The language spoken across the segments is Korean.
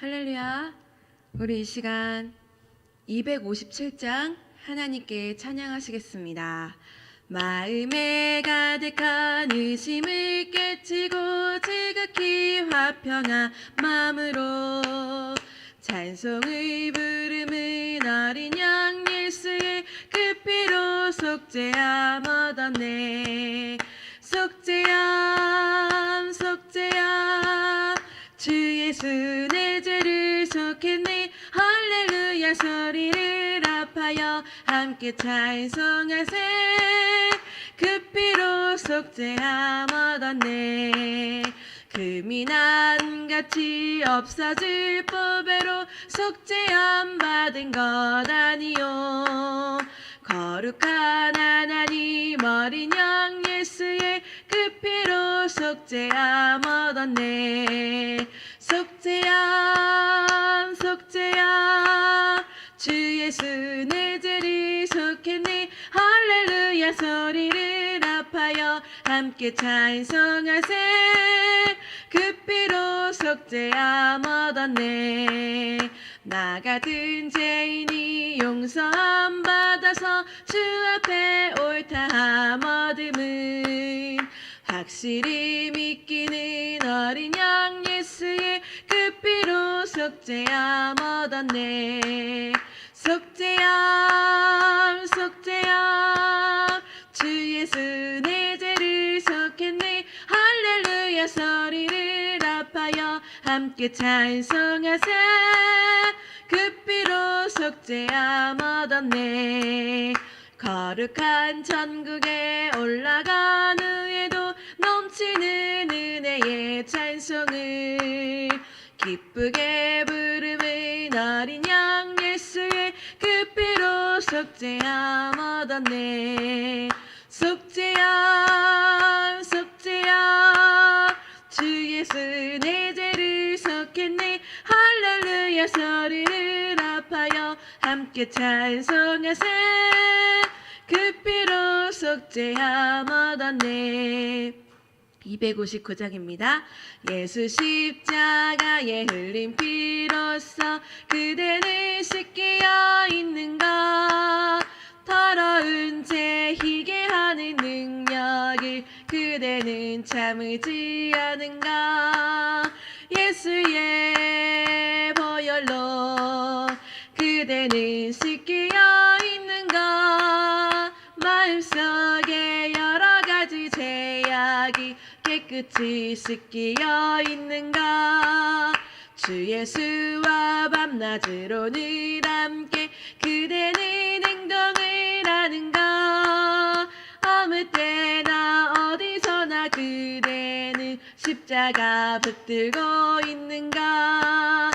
할렐루야. 우리 이 시간 257장 하나님께 찬양하시겠습니다. 마음에 가득한 의심을 깨치고 지극히 화평한 마음으로 찬송의 부름은 어린 양 예수의 그 피로 속죄함 얻었네. 속죄함 속죄함 주 예수 내 죄를 속했네. 할렐루야 소리를 합하여 함께 찬송하세. 그 피로 속죄함 얻었네. 금이 난같이 없어질 보배로 속죄함 받은 것 아니요. 거룩한 하나님 어린 양 예수의 그 피로 속죄함 얻었네. 속죄함 속죄함 주 예수 내 죄를 속했네. 할렐루야 소리를 합하여 함께 찬송하세. 그 피로 속죄함 얻었네. 나 같은 죄인이 용서함 받아서 주 앞에 옳다함 얻음은 확실히 믿기는 어린 양 예수의 그 피로 속죄함 얻었네. 속죄함 속죄함 주 예수 내 죄를 속했네. 할렐루야 소리를 합하여 함께 찬송하세. 그 피로 속죄함 얻었네. 거룩한 천국에 올라간 후에도 넘치는 은혜의 찬송을 기쁘게 부르는 어린 양 예수의 그 피로 속죄함 얻었네. 속죄함 속죄함 주 예수 내 죄를 속했네. 할렐루야 소리를 합하여 함께 찬송하세. 그 피로 속죄함 얻었네. 259장입니다. 예수 십자가에 흘린 피로써 그대는 씻기어 있는가. 더러운 죄 희게 하는 능력을 그대는 참을지 않은가. 예수의 보혈로 그대는 씻기어 있는가. 마음속에 여러 가지 죄악이 깨끗이 씻기어 있는가. 주 예수와 밤낮으로 늘 함께 그대는 행동을 하는가. 아무 때나 어디서나 그대는 십자가 붙들고 있는가.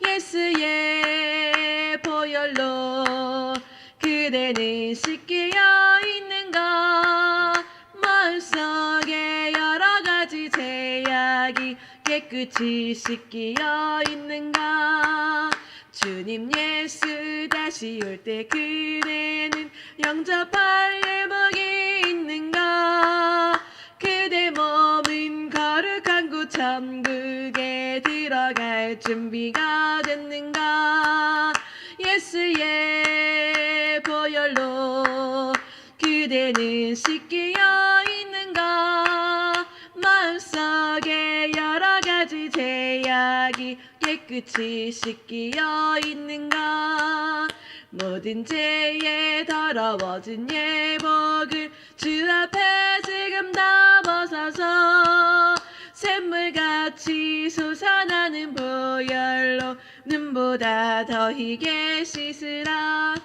예수의 보혈로 그대는 씻기어 있는가. 마음속에 여러 가지 죄악이 깨끗이 씻기어 있는가. 주님 예수 다시 올 때 그대는 영접할 예복이 있는가. 그대 몸은 거룩한 곳 천국에 들어갈 준비가 됐는가. 예수의 보혈로 그대는 씻기어 있는가. 마음속에 여러 가지 죄악이 깨끗이 씻기어 있는가. 모든 죄에 더러워진 예복을 주 앞에 지금 다 벗어서 샘물같이 솟아나는 보혈로 눈보다 더 희게 씻으라.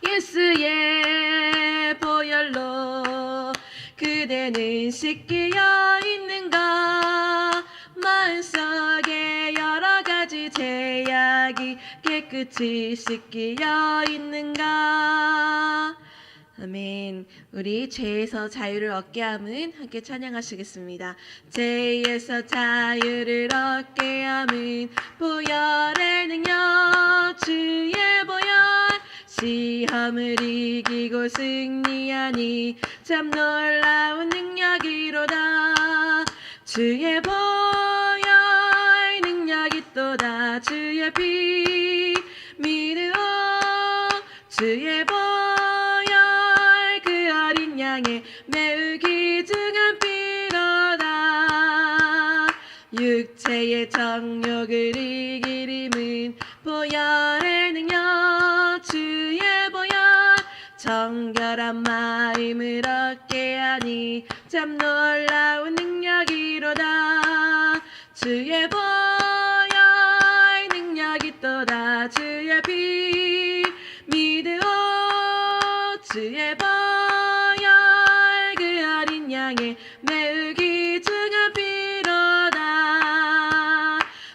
예수의 보혈로 그대는 씻기어 있는가. 마음속에 여러 가지 죄악이 깨끗이 씻기어 있는가. 아멘. 우리 죄에서 자유를 얻게 함은 함께 찬양하시겠습니다. 죄에서 자유를 얻게 함은 보혈의 능력 주의 보혈. 시험을 이기고 승리하니 참 놀라운 능력이로다. 주의 보혈 능력이 또다. 있도다 주의 피 믿으오 주의 보혈 그 어린 양의 매우 귀중한 피로다 육체의 정욕을 이기림은 보혈의 능력 주의 보혈 정결한 마음을 얻게 하니 참 놀라운 능력이로다 주의 보혈 능력이 있도다 주의 피 믿으오 주의 보혈 그 어린 양의 매우 귀중한 피로다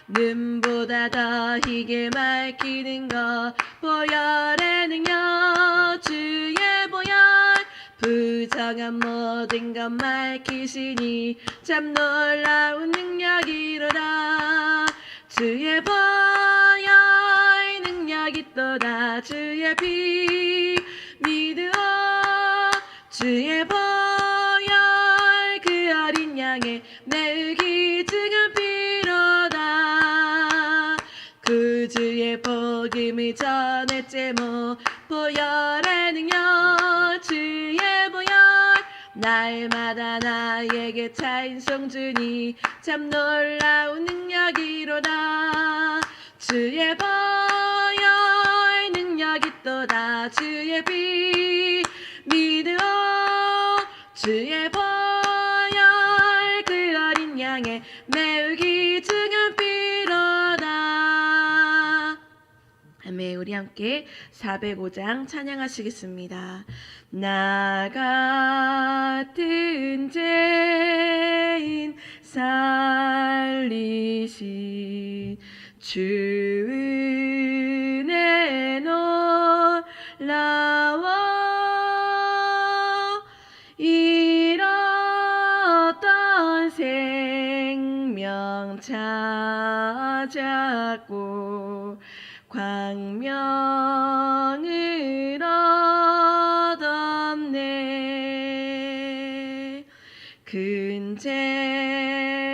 눈보다 더 희게 밝히는 것 보혈의 능력 주의 보혈 부정한 모든 것 밝히시니 참 놀라운 능력이로다 주의 보혈 능력 있도다 주의 피 믿으오 주의 보혈 그 어린 양의 매우 귀중한 피로다 구주의 복음을 전했제모 보혈의 능력 주의 보혈 날마다 나에게 찬송 주니 참 놀라운 능력이로다 주의 보혈 능력 있도다 주의 피 믿으오 주의 보혈 그 어린 양의 매우 귀중한 피로다. 아멘. 우리 함께 405장 찬양하시겠습니다. 나 같은 죄인 살리신 주 은혜 놀라워 잃었던 생명 찾았고 광명을 얻었네 큰 죄악에서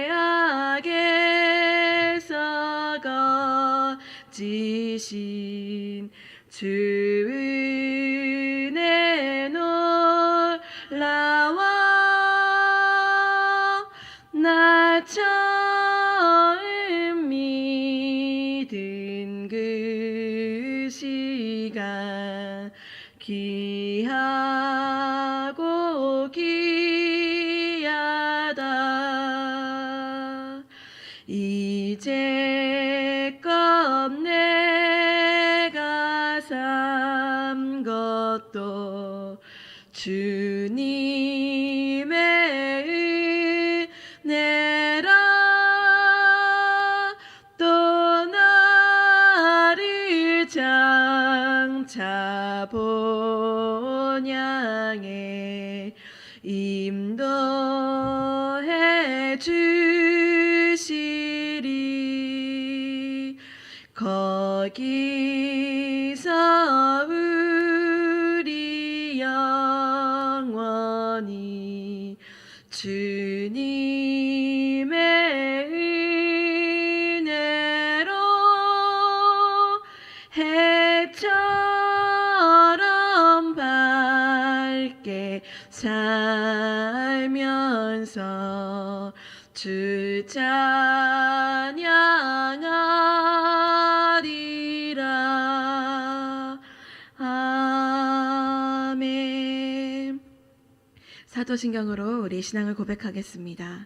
거지신 주 은혜 놀라워 나 처음 믿은 그 시간 귀하고 귀하다 이제껏 내가 산 것도 주님의 은혜라 또 나를 장차 본향에 인도해 주시리 거기서 우리 영원히 주님의 은혜로 해처럼 밝게 살면서 주 찬양하리라. 아멘. 사도신경으로 우리 신앙을 고백하겠습니다.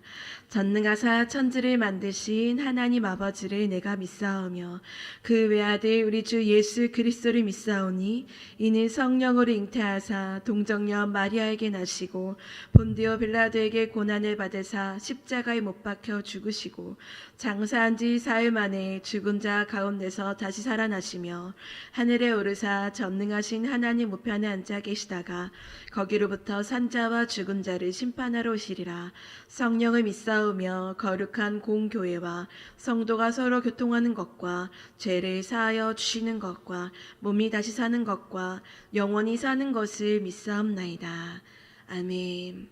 전능하사 천지를 만드신 하나님 아버지를 내가 믿사오며 그 외아들 우리 주 예수 그리스도를 믿사오니 이는 성령으로 잉태하사 동정녀 마리아에게 나시고 본디오 빌라도에게 고난을 받으사 십자가에 못 박혀 죽으시고 장사한 지 사흘 만에 죽은 자 가운데서 다시 살아나시며 하늘에 오르사 전능하신 하나님 우편에 앉아 계시다가 거기로부터 산자와 죽은 자를 심판하러 오시리라. 성령을 믿사오며 거룩한 공교회와 성도가 서로 교통하는 것과 죄를 사하여 주시는 것과 몸이 다시 사는 것과 영원히 사는 것을 믿사옵나이다. 아멘.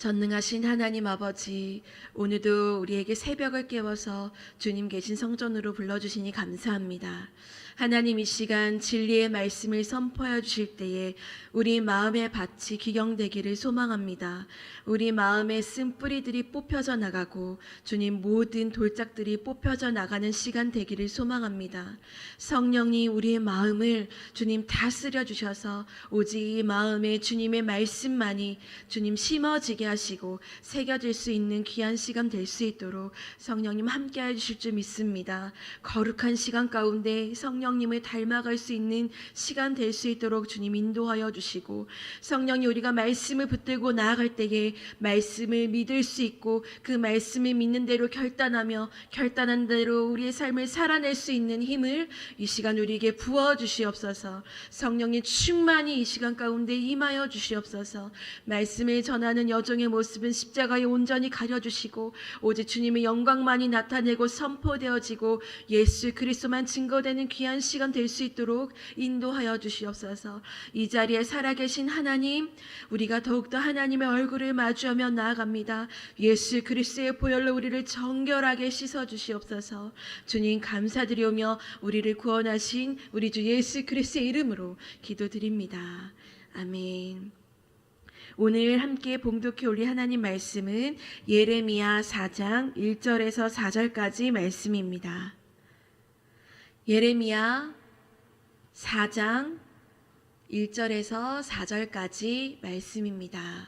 전능하신 하나님 아버지, 오늘도 우리에게 새벽을 깨워서 주님 계신 성전으로 불러주시니 감사합니다. 하나님, 이 시간 진리의 말씀을 선포하여 주실 때에 우리 마음의 밭이 기경되기를 소망합니다. 우리 마음에 쓴 뿌리들이 뽑혀져 나가고 주님 모든 돌짝들이 뽑혀져 나가는 시간 되기를 소망합니다. 성령님, 우리의 마음을 주님 다스려 주셔서 오직 이 마음에 주님의 말씀만이 주님 심어지게 하시고 새겨질 수 있는 귀한 시간 될 수 있도록 성령님 함께해 주실 줄 믿습니다. 거룩한 시간 가운데 성령님을 닮아갈 수 있는 시간 될 수 있도록 주님 인도하여 주시고, 성령님, 우리가 말씀을 붙들고 나아갈 때에 말씀을 믿을 수 있고 그 말씀을 믿는 대로 결단하며 결단한 대로 우리의 삶을 살아낼 수 있는 힘을 이 시간 우리에게 부어 주시옵소서. 성령님 충만히 이 시간 가운데 임하여 주시옵소서. 말씀을 전하는 여종의 모습은 십자가에 온전히 가려주시고 오직 주님의 영광만이 나타내고 선포되어지고 예수 그리스도만 증거되는 귀한 시간 될 수 있도록 인도하여 주시옵소서. 이 자리에 살아계신 하나님, 우리가 더욱더 하나님의 얼굴을 마주하며 나아갑니다. 예수 그리스도의 보혈로 우리를 정결하게 씻어 주시옵소서. 주님 감사드리오며 우리를 구원하신 우리 주 예수 그리스도의 이름으로 기도드립니다. 아멘. 오늘 함께 봉독해 올릴 하나님 말씀은 예레미야 4장 1절에서 4절까지 말씀입니다. 예레미야 4장 1절에서 4절까지 말씀입니다.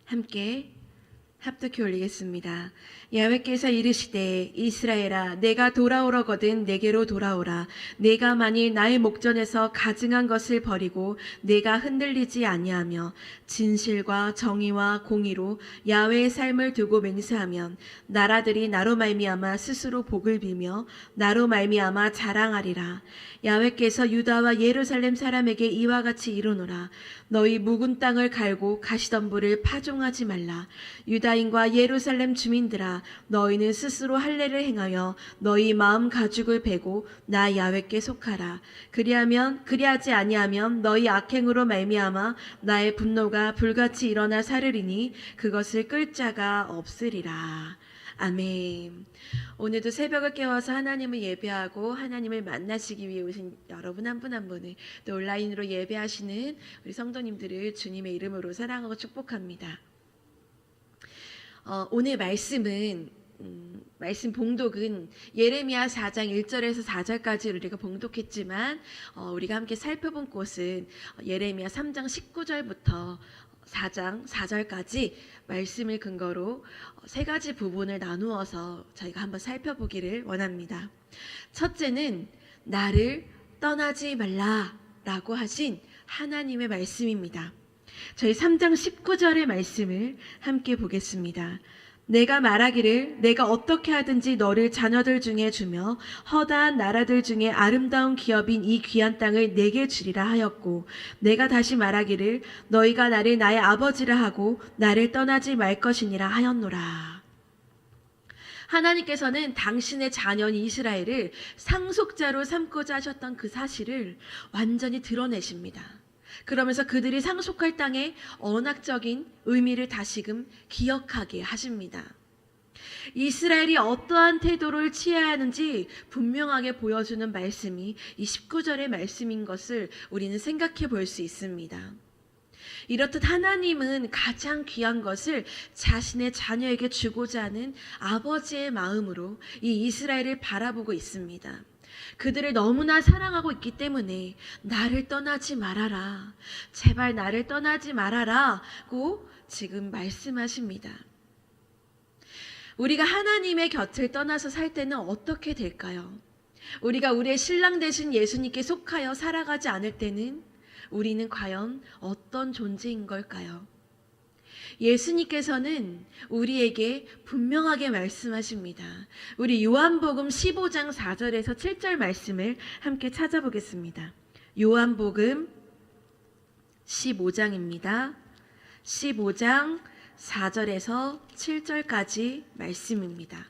함께 합독해 올리겠습니다. 야훼께서 이르시되 이스라엘아, 내가 돌아오려거든 내게로 돌아오라. 내가 만일 나의 목전에서 가증한 것을 버리고 내가 흔들리지 아니하며 진실과 정의와 공의로 야훼의 삶을 두고 맹세하면 나라들이 나로 말미암아 스스로 복을 빌며 나로 말미암아 자랑하리라. 야훼께서 유다와 예루살렘 사람에게 이와 같이 이르노라. 너희 묵은 땅을 갈고 가시덤불을 파종하지 말라. 유다인과 예루살렘 주민들아, 너희는 스스로 할례를 행하여 너희 마음 가죽을 베고 나 야훼께 속하라. 그리하지 아니하면 너희 악행으로 말미암아 나의 분노가 불같이 일어나 사르리니 그것을 끌 자가 없으리라. 아멘. 오늘도 새벽을 깨워서 하나님을 예배하고 하나님을 만나시기 위해 오신 여러분 한 분 한 분을, 또 온라인으로 예배하시는 우리 성도님들을 주님의 이름으로 사랑하고 축복합니다. 오늘 말씀은 말씀 봉독은 예레미야 4장 1절에서 4절까지 우리가 봉독했지만 우리가 함께 살펴본 곳은 예레미야 3장 19절부터 4장 4절까지 말씀을 근거로 세 가지 부분을 나누어서 저희가 한번 살펴보기를 원합니다. 첫째는 나를 떠나지 말라라고 하신 하나님의 말씀입니다. 저희 3장 19절의 말씀을 함께 보겠습니다. 내가 말하기를 내가 어떻게 하든지 너를 자녀들 중에 주며 허다한 나라들 중에 아름다운 기업인 이 귀한 땅을 내게 주리라 하였고, 내가 다시 말하기를 너희가 나를 나의 아버지라 하고 나를 떠나지 말 것이니라 하였노라. 하나님께서는 당신의 자녀인 이스라엘을 상속자로 삼고자 하셨던 그 사실을 완전히 드러내십니다. 그러면서 그들이 상속할 땅의 언약적인 의미를 다시금 기억하게 하십니다. 이스라엘이 어떠한 태도를 취해야 하는지 분명하게 보여주는 말씀이 이 19절의 말씀인 것을 우리는 생각해 볼 수 있습니다. 이렇듯 하나님은 가장 귀한 것을 자신의 자녀에게 주고자 하는 아버지의 마음으로 이 이스라엘을 바라보고 있습니다. 그들을 너무나 사랑하고 있기 때문에 나를 떠나지 말아라. 제발 나를 떠나지 말아라고 지금 말씀하십니다. 우리가 하나님의 곁을 떠나서 살 때는 어떻게 될까요? 우리가 우리의 신랑 되신 예수님께 속하여 살아가지 않을 때는 우리는 과연 어떤 존재인 걸까요? 예수님께서는 우리에게 분명하게 말씀하십니다. 우리 요한복음 15장 4절에서 7절 말씀을 함께 찾아보겠습니다. 요한복음 15장입니다. 15장 4절에서 7절까지 말씀입니다.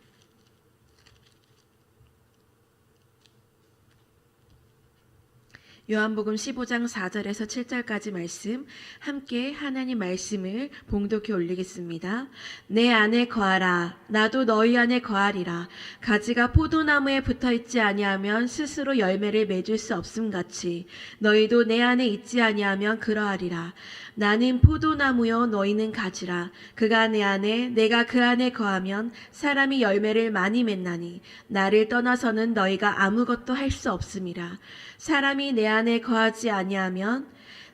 요한복음 15장 4절에서 7절까지 말씀, 함께 하나님 말씀을 봉독해 올리겠습니다. 내 안에 거하라. 나도 너희 안에 거하리라. 가지가 포도나무에 붙어 있지 아니하면 스스로 열매를 맺을 수 없음같이 너희도 내 안에 있지 아니하면 그러하리라. 나는 포도나무요 너희는 가지라. 그가 내 안에 내가 그 안에 거하면 사람이 열매를 많이 맺나니 나를 떠나서는 너희가 아무것도 할 수 없음이라. 사람이 내 안에 거하지 아니하면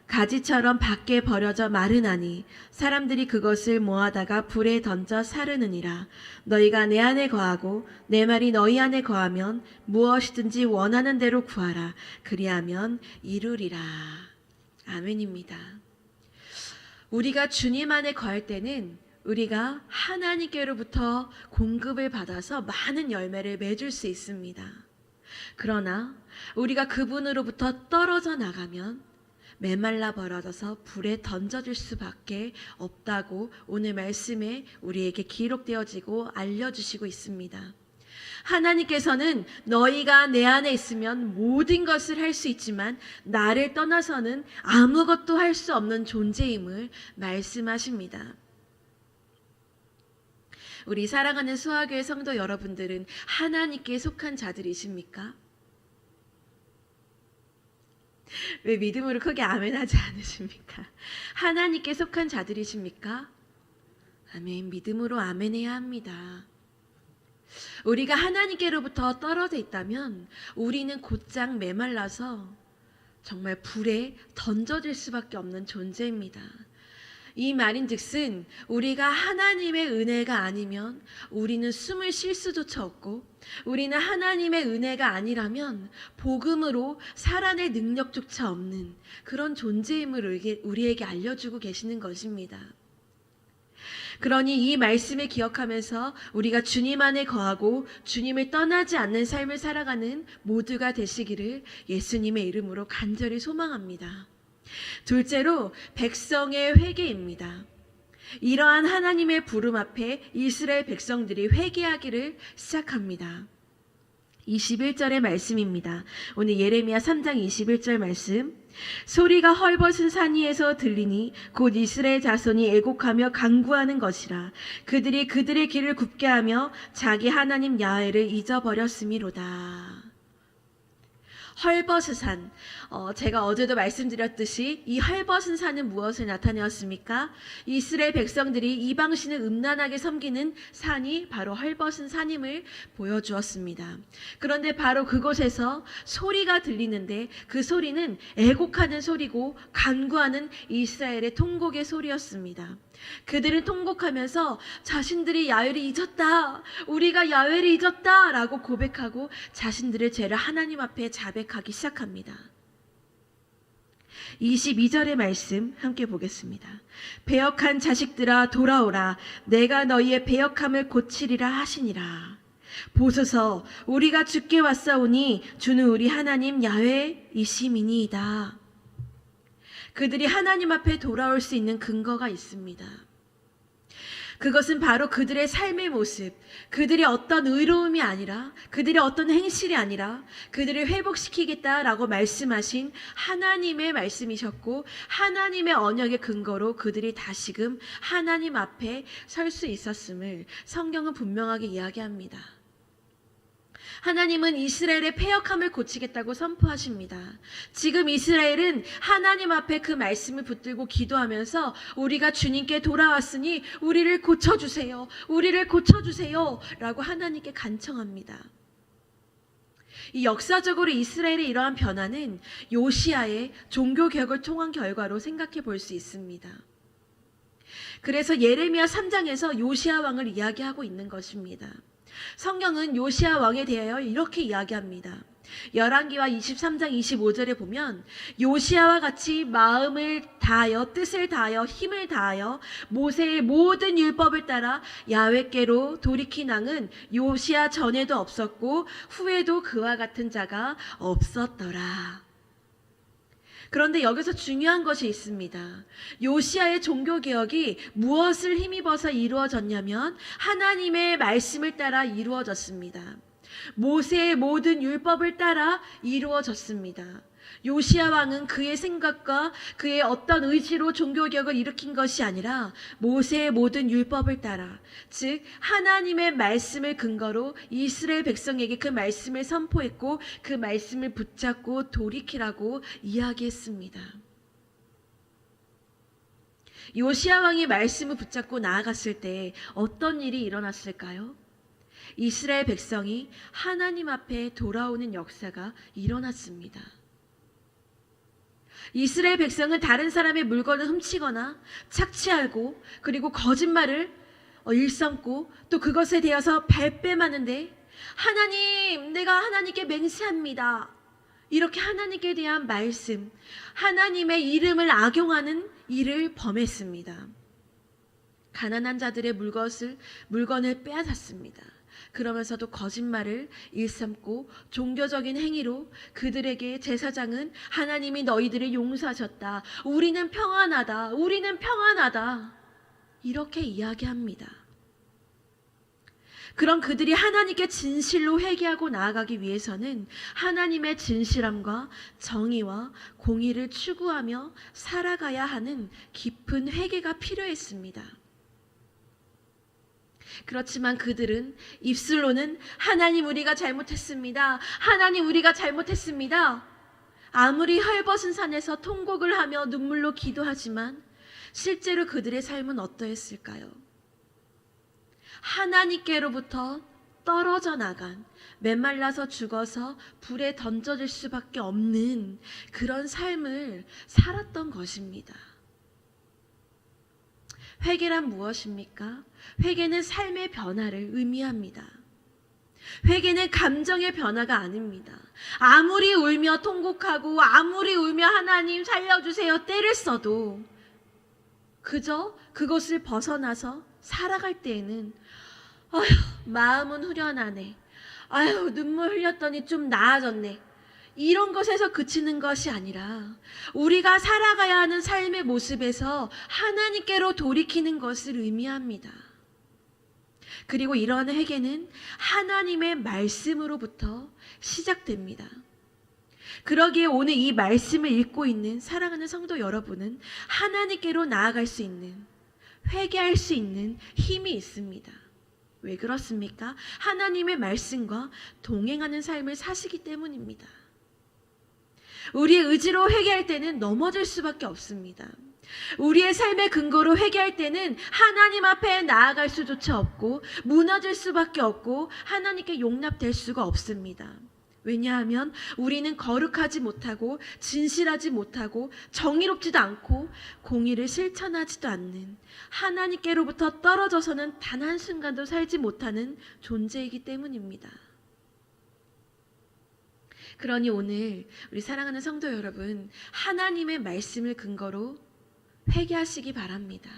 가지처럼 밖에 버려져 마르나니 사람들이 그것을 모아다가 불에 던져 사르느니라. 너희가 내 안에 거하고 내 말이 너희 안에 거하면 무엇이든지 원하는 대로 구하라. 그리하면 이루리라. 아멘입니다. 우리가 주님 안에 거할 때는 우리가 하나님께로부터 공급을 받아서 많은 열매를 맺을 수 있습니다. 그러나 우리가 그분으로부터 떨어져 나가면 메말라 버려져서 불에 던져질 수밖에 없다고 오늘 말씀에 우리에게 기록되어지고 알려주시고 있습니다. 하나님께서는 너희가 내 안에 있으면 모든 것을 할 수 있지만 나를 떠나서는 아무것도 할 수 없는 존재임을 말씀하십니다. 우리 사랑하는 수화교회 성도 여러분들은 하나님께 속한 자들이십니까? 왜 믿음으로 크게 아멘하지 않으십니까? 하나님께 속한 자들이십니까? 아멘. 믿음으로 아멘해야 합니다. 우리가 하나님께로부터 떨어져 있다면 우리는 곧장 메말라서 정말 불에 던져질 수밖에 없는 존재입니다. 이 말인즉슨 우리가 하나님의 은혜가 아니면 우리는 숨을 쉴 수조차 없고, 우리는 하나님의 은혜가 아니라면 복음으로 살아낼 능력조차 없는 그런 존재임을 우리에게 알려주고 계시는 것입니다. 그러니 이 말씀을 기억하면서 우리가 주님 안에 거하고 주님을 떠나지 않는 삶을 살아가는 모두가 되시기를 예수님의 이름으로 간절히 소망합니다. 둘째로 백성의 회개입니다. 이러한 하나님의 부름 앞에 이스라엘 백성들이 회개하기를 시작합니다. 21절의 말씀입니다. 오늘 예레미야 3장 21절 말씀. 소리가 헐벗은 산 위에서 들리니 곧 이스라엘 자손이 애곡하며 간구하는 것이라. 그들이 그들의 길을 굽게 하며 자기 하나님 야훼를 잊어버렸음이로다. 헐벗은 산, 제가 어제도 말씀드렸듯이 이 헐벗은 산은 무엇을 나타내었습니까? 이스라엘 백성들이 이방신을 음란하게 섬기는 산이 바로 헐벗은 산임을 보여주었습니다. 그런데 바로 그곳에서 소리가 들리는데 그 소리는 애곡하는 소리고 간구하는 이스라엘의 통곡의 소리였습니다. 그들은 통곡하면서 자신들이 야훼를 잊었다, 우리가 야훼를 잊었다 라고 고백하고 자신들의 죄를 하나님 앞에 자백하기 시작합니다. 22절의 말씀 함께 보겠습니다. 배역한 자식들아 돌아오라. 내가 너희의 배역함을 고치리라 하시니라. 보소서, 우리가 주께 왔사오니 주는 우리 하나님 야훼이심이니이다. 그들이 하나님 앞에 돌아올 수 있는 근거가 있습니다. 그것은 바로 그들의 삶의 모습, 그들의 어떤 의로움이 아니라, 그들의 어떤 행실이 아니라 그들을 회복시키겠다라고 말씀하신 하나님의 말씀이셨고, 하나님의 언약의 근거로 그들이 다시금 하나님 앞에 설 수 있었음을 성경은 분명하게 이야기합니다. 하나님은 이스라엘의 패역함을 고치겠다고 선포하십니다. 지금 이스라엘은 하나님 앞에 그 말씀을 붙들고 기도하면서 우리가 주님께 돌아왔으니 우리를 고쳐주세요, 우리를 고쳐주세요 라고 하나님께 간청합니다. 이 역사적으로 이스라엘의 이러한 변화는 요시야의 종교개혁을 통한 결과로 생각해 볼 수 있습니다. 그래서 예레미야 3장에서 요시야 왕을 이야기하고 있는 것입니다. 성경은 요시야 왕에 대하여 이렇게 이야기합니다. 열왕기와 23장 25절에 보면 요시야와 같이 마음을 다하여 뜻을 다하여 힘을 다하여 모세의 모든 율법을 따라 야훼께로 돌이킨 왕은 요시야 전에도 없었고 후에도 그와 같은 자가 없었더라. 그런데 여기서 중요한 것이 있습니다. 요시야의 종교개혁이 무엇을 힘입어서 이루어졌냐면 하나님의 말씀을 따라 이루어졌습니다. 모세의 모든 율법을 따라 이루어졌습니다. 요시야 왕은 그의 생각과 그의 어떤 의지로 종교개혁을 일으킨 것이 아니라 모세의 모든 율법을 따라, 즉 하나님의 말씀을 근거로 이스라엘 백성에게 그 말씀을 선포했고 그 말씀을 붙잡고 돌이키라고 이야기했습니다. 요시야 왕이 말씀을 붙잡고 나아갔을 때 어떤 일이 일어났을까요? 이스라엘 백성이 하나님 앞에 돌아오는 역사가 일어났습니다. 이스라엘 백성은 다른 사람의 물건을 훔치거나 착취하고 그리고 거짓말을 일삼고 또 그것에 대해서 발뺌하는데, 하나님, 내가 하나님께 맹세합니다, 이렇게 하나님께 대한 말씀, 하나님의 이름을 악용하는 일을 범했습니다. 가난한 자들의 물건을 빼앗았습니다. 그러면서도 거짓말을 일삼고 종교적인 행위로 그들에게 제사장은 하나님이 너희들을 용서하셨다, 우리는 평안하다, 우리는 평안하다, 이렇게 이야기합니다. 그런 그들이 하나님께 진실로 회개하고 나아가기 위해서는 하나님의 진실함과 정의와 공의를 추구하며 살아가야 하는 깊은 회개가 필요했습니다. 그렇지만 그들은 입술로는 하나님 우리가 잘못했습니다, 하나님 우리가 잘못했습니다, 아무리 헐벗은 산에서 통곡을 하며 눈물로 기도하지만 실제로 그들의 삶은 어떠했을까요? 하나님께로부터 떨어져 나간, 메말라서 죽어서 불에 던져질 수밖에 없는 그런 삶을 살았던 것입니다. 회개란 무엇입니까? 회개는 삶의 변화를 의미합니다. 회개는 감정의 변화가 아닙니다. 아무리 울며 통곡하고 아무리 울며 하나님 살려주세요 떼를 써도 그저 그것을 벗어나서 살아갈 때에는 아휴, 마음은 후련하네, 아휴, 눈물 흘렸더니 좀 나아졌네, 이런 것에서 그치는 것이 아니라 우리가 살아가야 하는 삶의 모습에서 하나님께로 돌이키는 것을 의미합니다. 그리고 이러한 회개는 하나님의 말씀으로부터 시작됩니다. 그러기에 오늘 이 말씀을 읽고 있는 사랑하는 성도 여러분은 하나님께로 나아갈 수 있는, 회개할 수 있는 힘이 있습니다. 왜 그렇습니까? 하나님의 말씀과 동행하는 삶을 사시기 때문입니다. 우리의 의지로 회개할 때는 넘어질 수밖에 없습니다. 우리의 삶의 근거로 회개할 때는 하나님 앞에 나아갈 수조차 없고 무너질 수밖에 없고 하나님께 용납될 수가 없습니다. 왜냐하면 우리는 거룩하지 못하고 진실하지 못하고 정의롭지도 않고 공의를 실천하지도 않는, 하나님께로부터 떨어져서는 단 한순간도 살지 못하는 존재이기 때문입니다. 그러니 오늘 우리 사랑하는 성도 여러분, 하나님의 말씀을 근거로 회개하시기 바랍니다.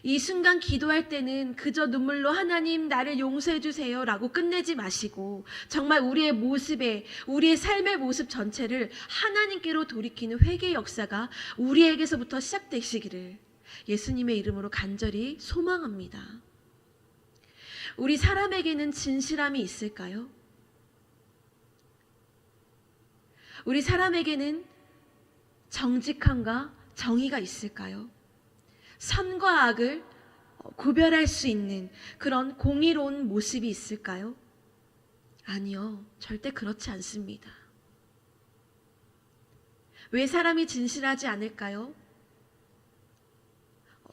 이 순간 기도할 때는 그저 눈물로 하나님 나를 용서해 주세요 라고 끝내지 마시고 정말 우리의 모습에, 우리의 삶의 모습 전체를 하나님께로 돌이키는 회개 역사가 우리에게서부터 시작되시기를 예수님의 이름으로 간절히 소망합니다. 우리 사람에게는 진실함이 있을까요? 우리 사람에게는 정직함과 정의가 있을까요? 선과 악을 구별할 수 있는 그런 공의로운 모습이 있을까요? 아니요, 절대 그렇지 않습니다. 왜 사람이 진실하지 않을까요?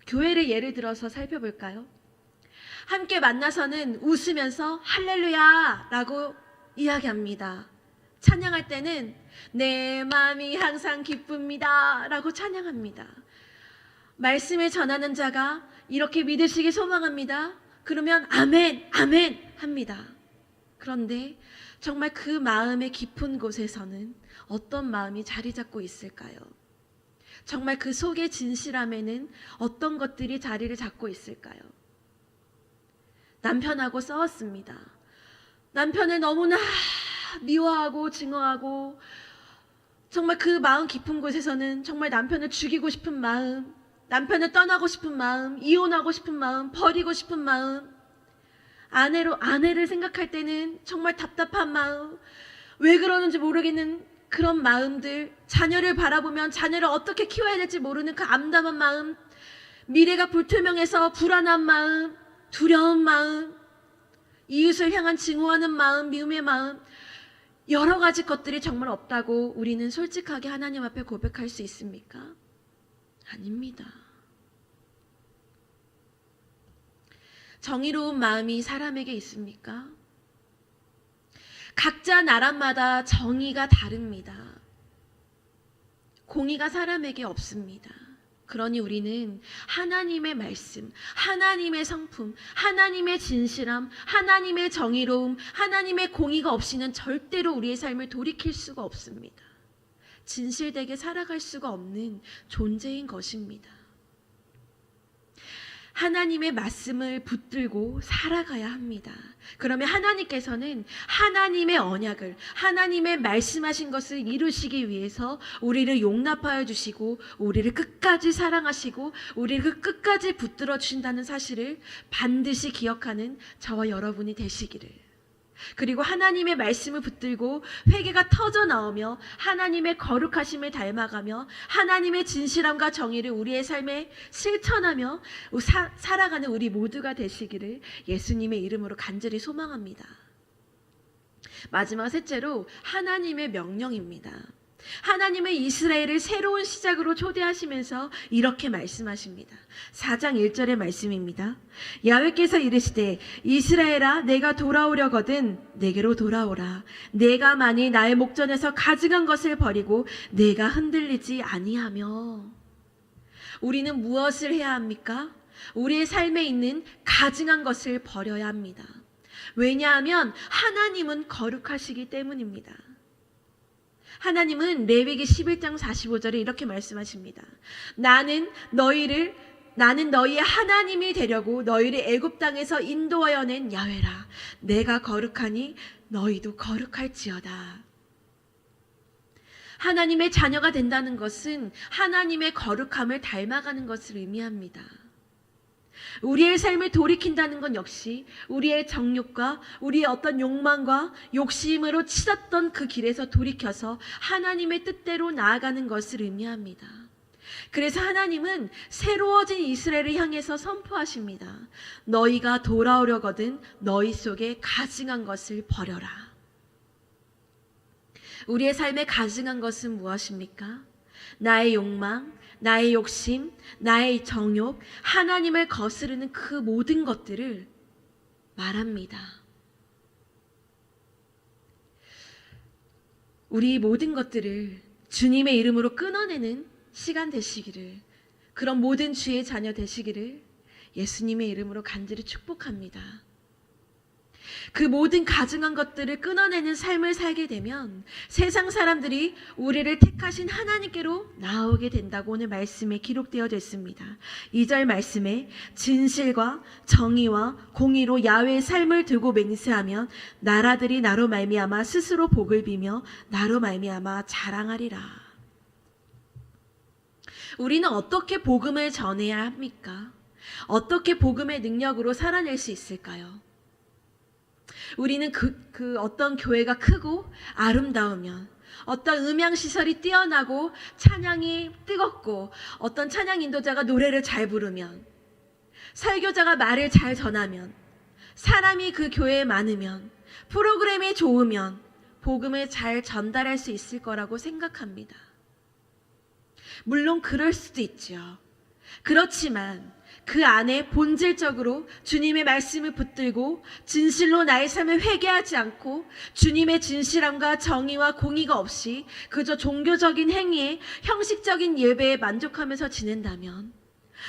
교회를 예를 들어서 살펴볼까요? 함께 만나서는 웃으면서 할렐루야 라고 이야기합니다. 찬양할 때는 내 마음이 항상 기쁩니다 라고 찬양합니다. 말씀을 전하는 자가 이렇게 믿으시기 소망합니다. 그러면 아멘, 아멘 합니다. 그런데 정말 그 마음의 깊은 곳에서는 어떤 마음이 자리 잡고 있을까요? 정말 그 속의 진실함에는 어떤 것들이 자리를 잡고 있을까요? 남편하고 싸웠습니다. 남편을 너무나 미워하고 증오하고 정말 그 마음 깊은 곳에서는 정말 남편을 죽이고 싶은 마음, 남편을 떠나고 싶은 마음, 이혼하고 싶은 마음, 버리고 싶은 마음, 아내를 생각할 때는 정말 답답한 마음, 왜 그러는지 모르겠는 그런 마음들, 자녀를 바라보면 자녀를 어떻게 키워야 될지 모르는 그 암담한 마음, 미래가 불투명해서 불안한 마음, 두려운 마음, 이웃을 향한 증오하는 마음, 미움의 마음, 여러 가지 것들이 정말 없다고 우리는 솔직하게 하나님 앞에 고백할 수 있습니까? 아닙니다. 정의로운 마음이 사람에게 있습니까? 각자 나라마다 정의가 다릅니다. 공의가 사람에게 없습니다. 그러니 우리는 하나님의 말씀, 하나님의 성품, 하나님의 진실함, 하나님의 정의로움, 하나님의 공의가 없이는 절대로 우리의 삶을 돌이킬 수가 없습니다. 진실되게 살아갈 수가 없는 존재인 것입니다. 하나님의 말씀을 붙들고 살아가야 합니다. 그러면 하나님께서는 하나님의 언약을, 하나님의 말씀하신 것을 이루시기 위해서 우리를 용납하여 주시고 우리를 끝까지 사랑하시고 우리를 끝까지 붙들어 주신다는 사실을 반드시 기억하는 저와 여러분이 되시기를, 그리고 하나님의 말씀을 붙들고 회개가 터져 나오며 하나님의 거룩하심을 닮아가며 하나님의 진실함과 정의를 우리의 삶에 실천하며 살아가는 우리 모두가 되시기를 예수님의 이름으로 간절히 소망합니다. 마지막 셋째로 하나님의 명령입니다. 하나님은 이스라엘을 새로운 시작으로 초대하시면서 이렇게 말씀하십니다. 4장 1절의 말씀입니다. 야훼께서 이르시되 이스라엘아 내가 돌아오려거든 내게로 돌아오라. 내가 만일 나의 목전에서 가증한 것을 버리고 내가 흔들리지 아니하며. 우리는 무엇을 해야 합니까? 우리의 삶에 있는 가증한 것을 버려야 합니다. 왜냐하면 하나님은 거룩하시기 때문입니다. 하나님은 레위기 11장 45절에 이렇게 말씀하십니다. 나는 너희의 하나님이 되려고 너희를 애굽 땅에서 인도하여 낸 야훼라. 내가 거룩하니 너희도 거룩할지어다. 하나님의 자녀가 된다는 것은 하나님의 거룩함을 닮아가는 것을 의미합니다. 우리의 삶을 돌이킨다는 건 역시 우리의 정욕과 우리의 어떤 욕망과 욕심으로 치닫던 그 길에서 돌이켜서 하나님의 뜻대로 나아가는 것을 의미합니다. 그래서 하나님은 새로워진 이스라엘을 향해서 선포하십니다. 너희가 돌아오려거든 너희 속에 가증한 것을 버려라. 우리의 삶에 가증한 것은 무엇입니까? 나의 욕망, 나의 욕심, 나의 정욕, 하나님을 거스르는 그 모든 것들을 말합니다. 우리 모든 것들을 주님의 이름으로 끊어내는 시간 되시기를, 그런 모든 주의 자녀 되시기를 예수님의 이름으로 간절히 축복합니다. 그 모든 가증한 것들을 끊어내는 삶을 살게 되면 세상 사람들이 우리를 택하신 하나님께로 나오게 된다고 오늘 말씀에 기록되어 있습니다. 2절 말씀에 진실과 정의와 공의로 야훼의 삶을 두고 맹세하면 나라들이 나로 말미암아 스스로 복을 비며 나로 말미암아 자랑하리라. 우리는 어떻게 복음을 전해야 합니까? 어떻게 복음의 능력으로 살아낼 수 있을까요? 우리는 그 어떤 교회가 크고 아름다우면, 어떤 음향시설이 뛰어나고 찬양이 뜨겁고, 어떤 찬양 인도자가 노래를 잘 부르면, 설교자가 말을 잘 전하면, 사람이 그 교회에 많으면, 프로그램이 좋으면 복음을 잘 전달할 수 있을 거라고 생각합니다. 물론 그럴 수도 있죠. 그렇지만 그 안에 본질적으로 주님의 말씀을 붙들고 진실로 나의 삶을 회개하지 않고 주님의 진실함과 정의와 공의가 없이 그저 종교적인 행위에, 형식적인 예배에 만족하면서 지낸다면,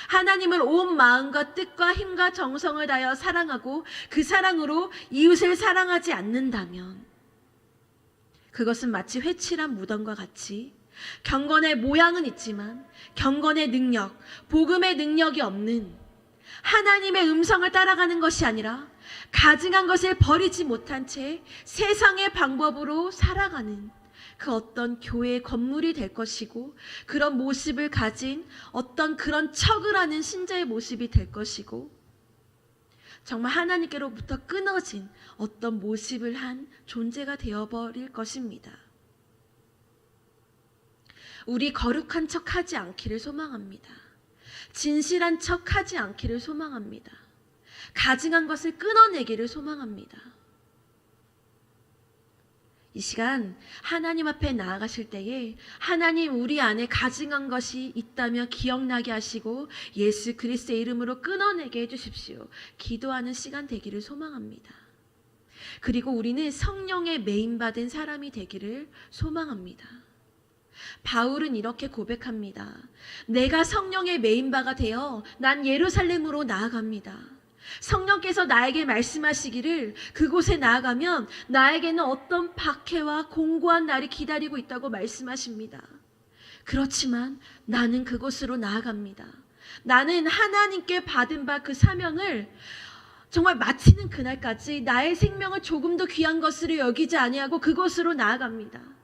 하나님을 온 마음과 뜻과 힘과 정성을 다하여 사랑하고 그 사랑으로 이웃을 사랑하지 않는다면, 그것은 마치 회칠한 무덤과 같이 경건의 모양은 있지만 경건의 능력, 복음의 능력이 없는, 하나님의 음성을 따라가는 것이 아니라 가증한 것을 버리지 못한 채 세상의 방법으로 살아가는 그 어떤 교회의 건물이 될 것이고, 그런 모습을 가진 어떤 그런 척을 하는 신자의 모습이 될 것이고, 정말 하나님께로부터 끊어진 어떤 모습을 한 존재가 되어버릴 것입니다. 우리 거룩한 척하지 않기를 소망합니다. 진실한 척하지 않기를 소망합니다. 가증한 것을 끊어내기를 소망합니다. 이 시간 하나님 앞에 나아가실 때에 하나님 우리 안에 가증한 것이 있다면 기억나게 하시고 예수 그리스도의 이름으로 끊어내게 해주십시오. 기도하는 시간 되기를 소망합니다. 그리고 우리는 성령의 메인받은 사람이 되기를 소망합니다. 바울은 이렇게 고백합니다. 내가 성령의 메인바가 되어 난 예루살렘으로 나아갑니다. 성령께서 나에게 말씀하시기를 그곳에 나아가면 나에게는 어떤 박해와 공고한 날이 기다리고 있다고 말씀하십니다. 그렇지만 나는 그곳으로 나아갑니다. 나는 하나님께 받은 바 그 사명을 정말 마치는 그날까지 나의 생명을 조금도 귀한 것으로 여기지 아니하고 그곳으로 나아갑니다.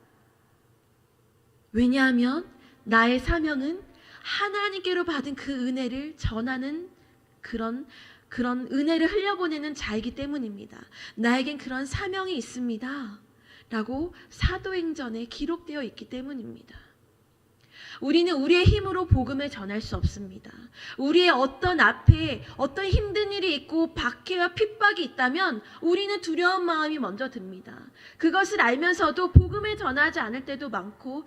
왜냐하면 나의 사명은 하나님께로 받은 그 은혜를 전하는 그런 은혜를 흘려보내는 자이기 때문입니다. 나에겐 그런 사명이 있습니다. 라고 사도행전에 기록되어 있기 때문입니다. 우리는 우리의 힘으로 복음을 전할 수 없습니다. 우리의 어떤 앞에 어떤 힘든 일이 있고 박해와 핍박이 있다면 우리는 두려운 마음이 먼저 듭니다. 그것을 알면서도 복음을 전하지 않을 때도 많고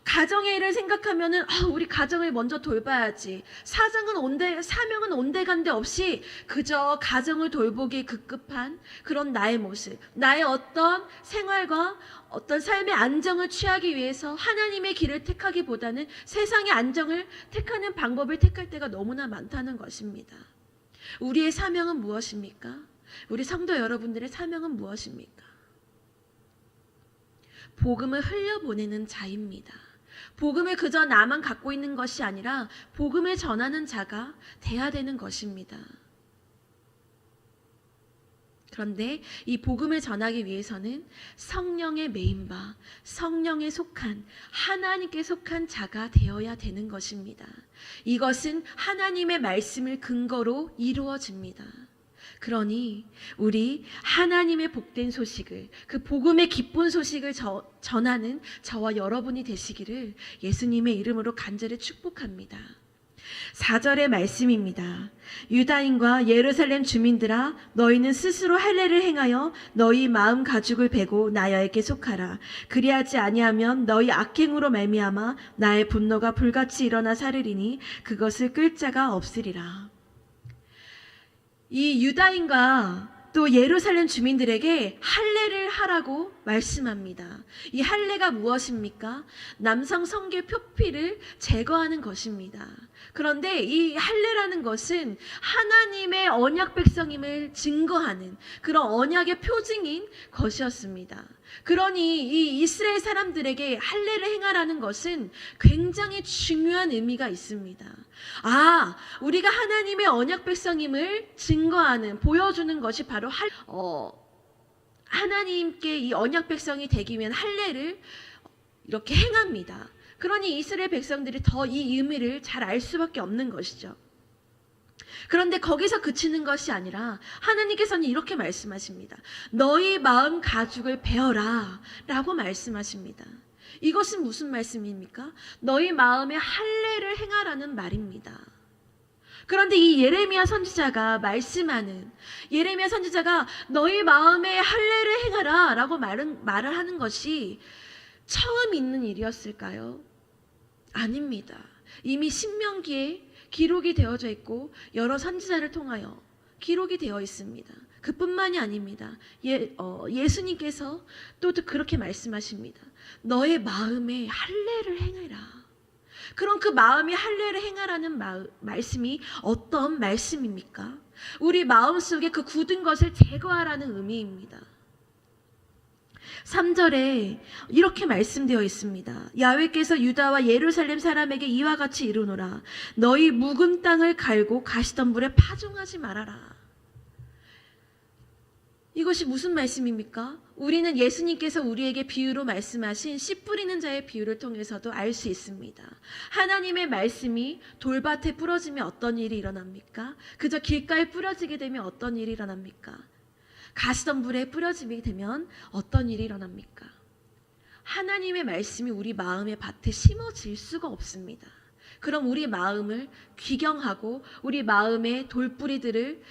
가정의 일을 생각하면은 우리 가정을 먼저 돌봐야지. 사명은 온데간데 없이 그저 가정을 돌보기 급급한 그런 나의 모습, 나의 어떤 생활과 어떤 삶의 안정을 취하기 위해서 하나님의 길을 택하기보다는 세상의 안정을 택하는 방법을 택할 때가 너무나 많다는 것입니다. 우리의 사명은 무엇입니까? 우리 성도 여러분들의 사명은 무엇입니까? 복음을 흘려보내는 자입니다. 복음을 그저 나만 갖고 있는 것이 아니라 복음을 전하는 자가 돼야 되는 것입니다. 그런데 이 복음을 전하기 위해서는 성령의 메인바, 성령에 속한 하나님께 속한 자가 되어야 되는 것입니다. 이것은 하나님의 말씀을 근거로 이루어집니다. 그러니 우리 하나님의 복된 소식을, 그 복음의 기쁜 소식을 전하는 저와 여러분이 되시기를 예수님의 이름으로 간절히 축복합니다. 4절의 말씀입니다. 유다인과 예루살렘 주민들아, 너희는 스스로 할례를 행하여 너희 마음 가죽을 베고 나여에게 속하라. 그리하지 아니하면 너희 악행으로 말미암아 나의 분노가 불같이 일어나 사르리니 그것을 끌 자가 없으리라. 이 유다인과 또 예루살렘 주민들에게 할례를 하라고 말씀합니다. 이 할례가 무엇입니까? 남성 성계 표피를 제거하는 것입니다. 그런데 이 할례라는 것은 하나님의 언약 백성임을 증거하는 그런 언약의 표징인 것이었습니다. 그러니 이 이스라엘 사람들에게 할례를 행하라는 것은 굉장히 중요한 의미가 있습니다. 우리가 하나님의 언약 백성임을 증거하는, 보여주는 것이 바로 하나님께 이 언약 백성이 되기 위한 할례를 이렇게 행합니다. 그러니 이스라엘 백성들이 더 이 의미를 잘 알 수밖에 없는 것이죠. 그런데 거기서 그치는 것이 아니라 하나님께서는 이렇게 말씀하십니다. 너희 마음 가죽을 베어라 라고 말씀하십니다. 이것은 무슨 말씀입니까? 너희 마음에 할례를 행하라는 말입니다. 그런데 이 예레미야 선지자가 말씀하는, 예레미야 선지자가 너희 마음에 할례를 행하라 라고 말을 하는 것이 처음 있는 일이었을까요? 아닙니다. 이미 신명기에 기록이 되어져 있고 여러 선지자를 통하여 기록이 되어 있습니다. 그뿐만이 아닙니다. 예수님께서 또 그렇게 말씀하십니다. 너의 마음에 할례를 행해라. 그럼 그 마음에 할례를 행하라는 말씀이 어떤 말씀입니까? 우리 마음속에 그 굳은 것을 제거하라는 의미입니다. 3절에 이렇게 말씀되어 있습니다. 야훼께서 유다와 예루살렘 사람에게 이와 같이 이르노라. 너희 묵은 땅을 갈고 가시던 불에 파종하지 말아라. 이것이 무슨 말씀입니까? 우리는 예수님께서 우리에게 비유로 말씀하신 씨 뿌리는 자의 비유를 통해서도 알 수 있습니다. 하나님의 말씀이 돌밭에 뿌려지면 어떤 일이 일어납니까? 그저 길가에 뿌려지게 되면 어떤 일이 일어납니까? 가시덤불에 뿌려지게 되면 어떤 일이 일어납니까? 하나님의 말씀이 우리 마음의 밭에 심어질 수가 없습니다. 그럼 우리 마음을 귀경하고 우리 마음의 돌뿌리들을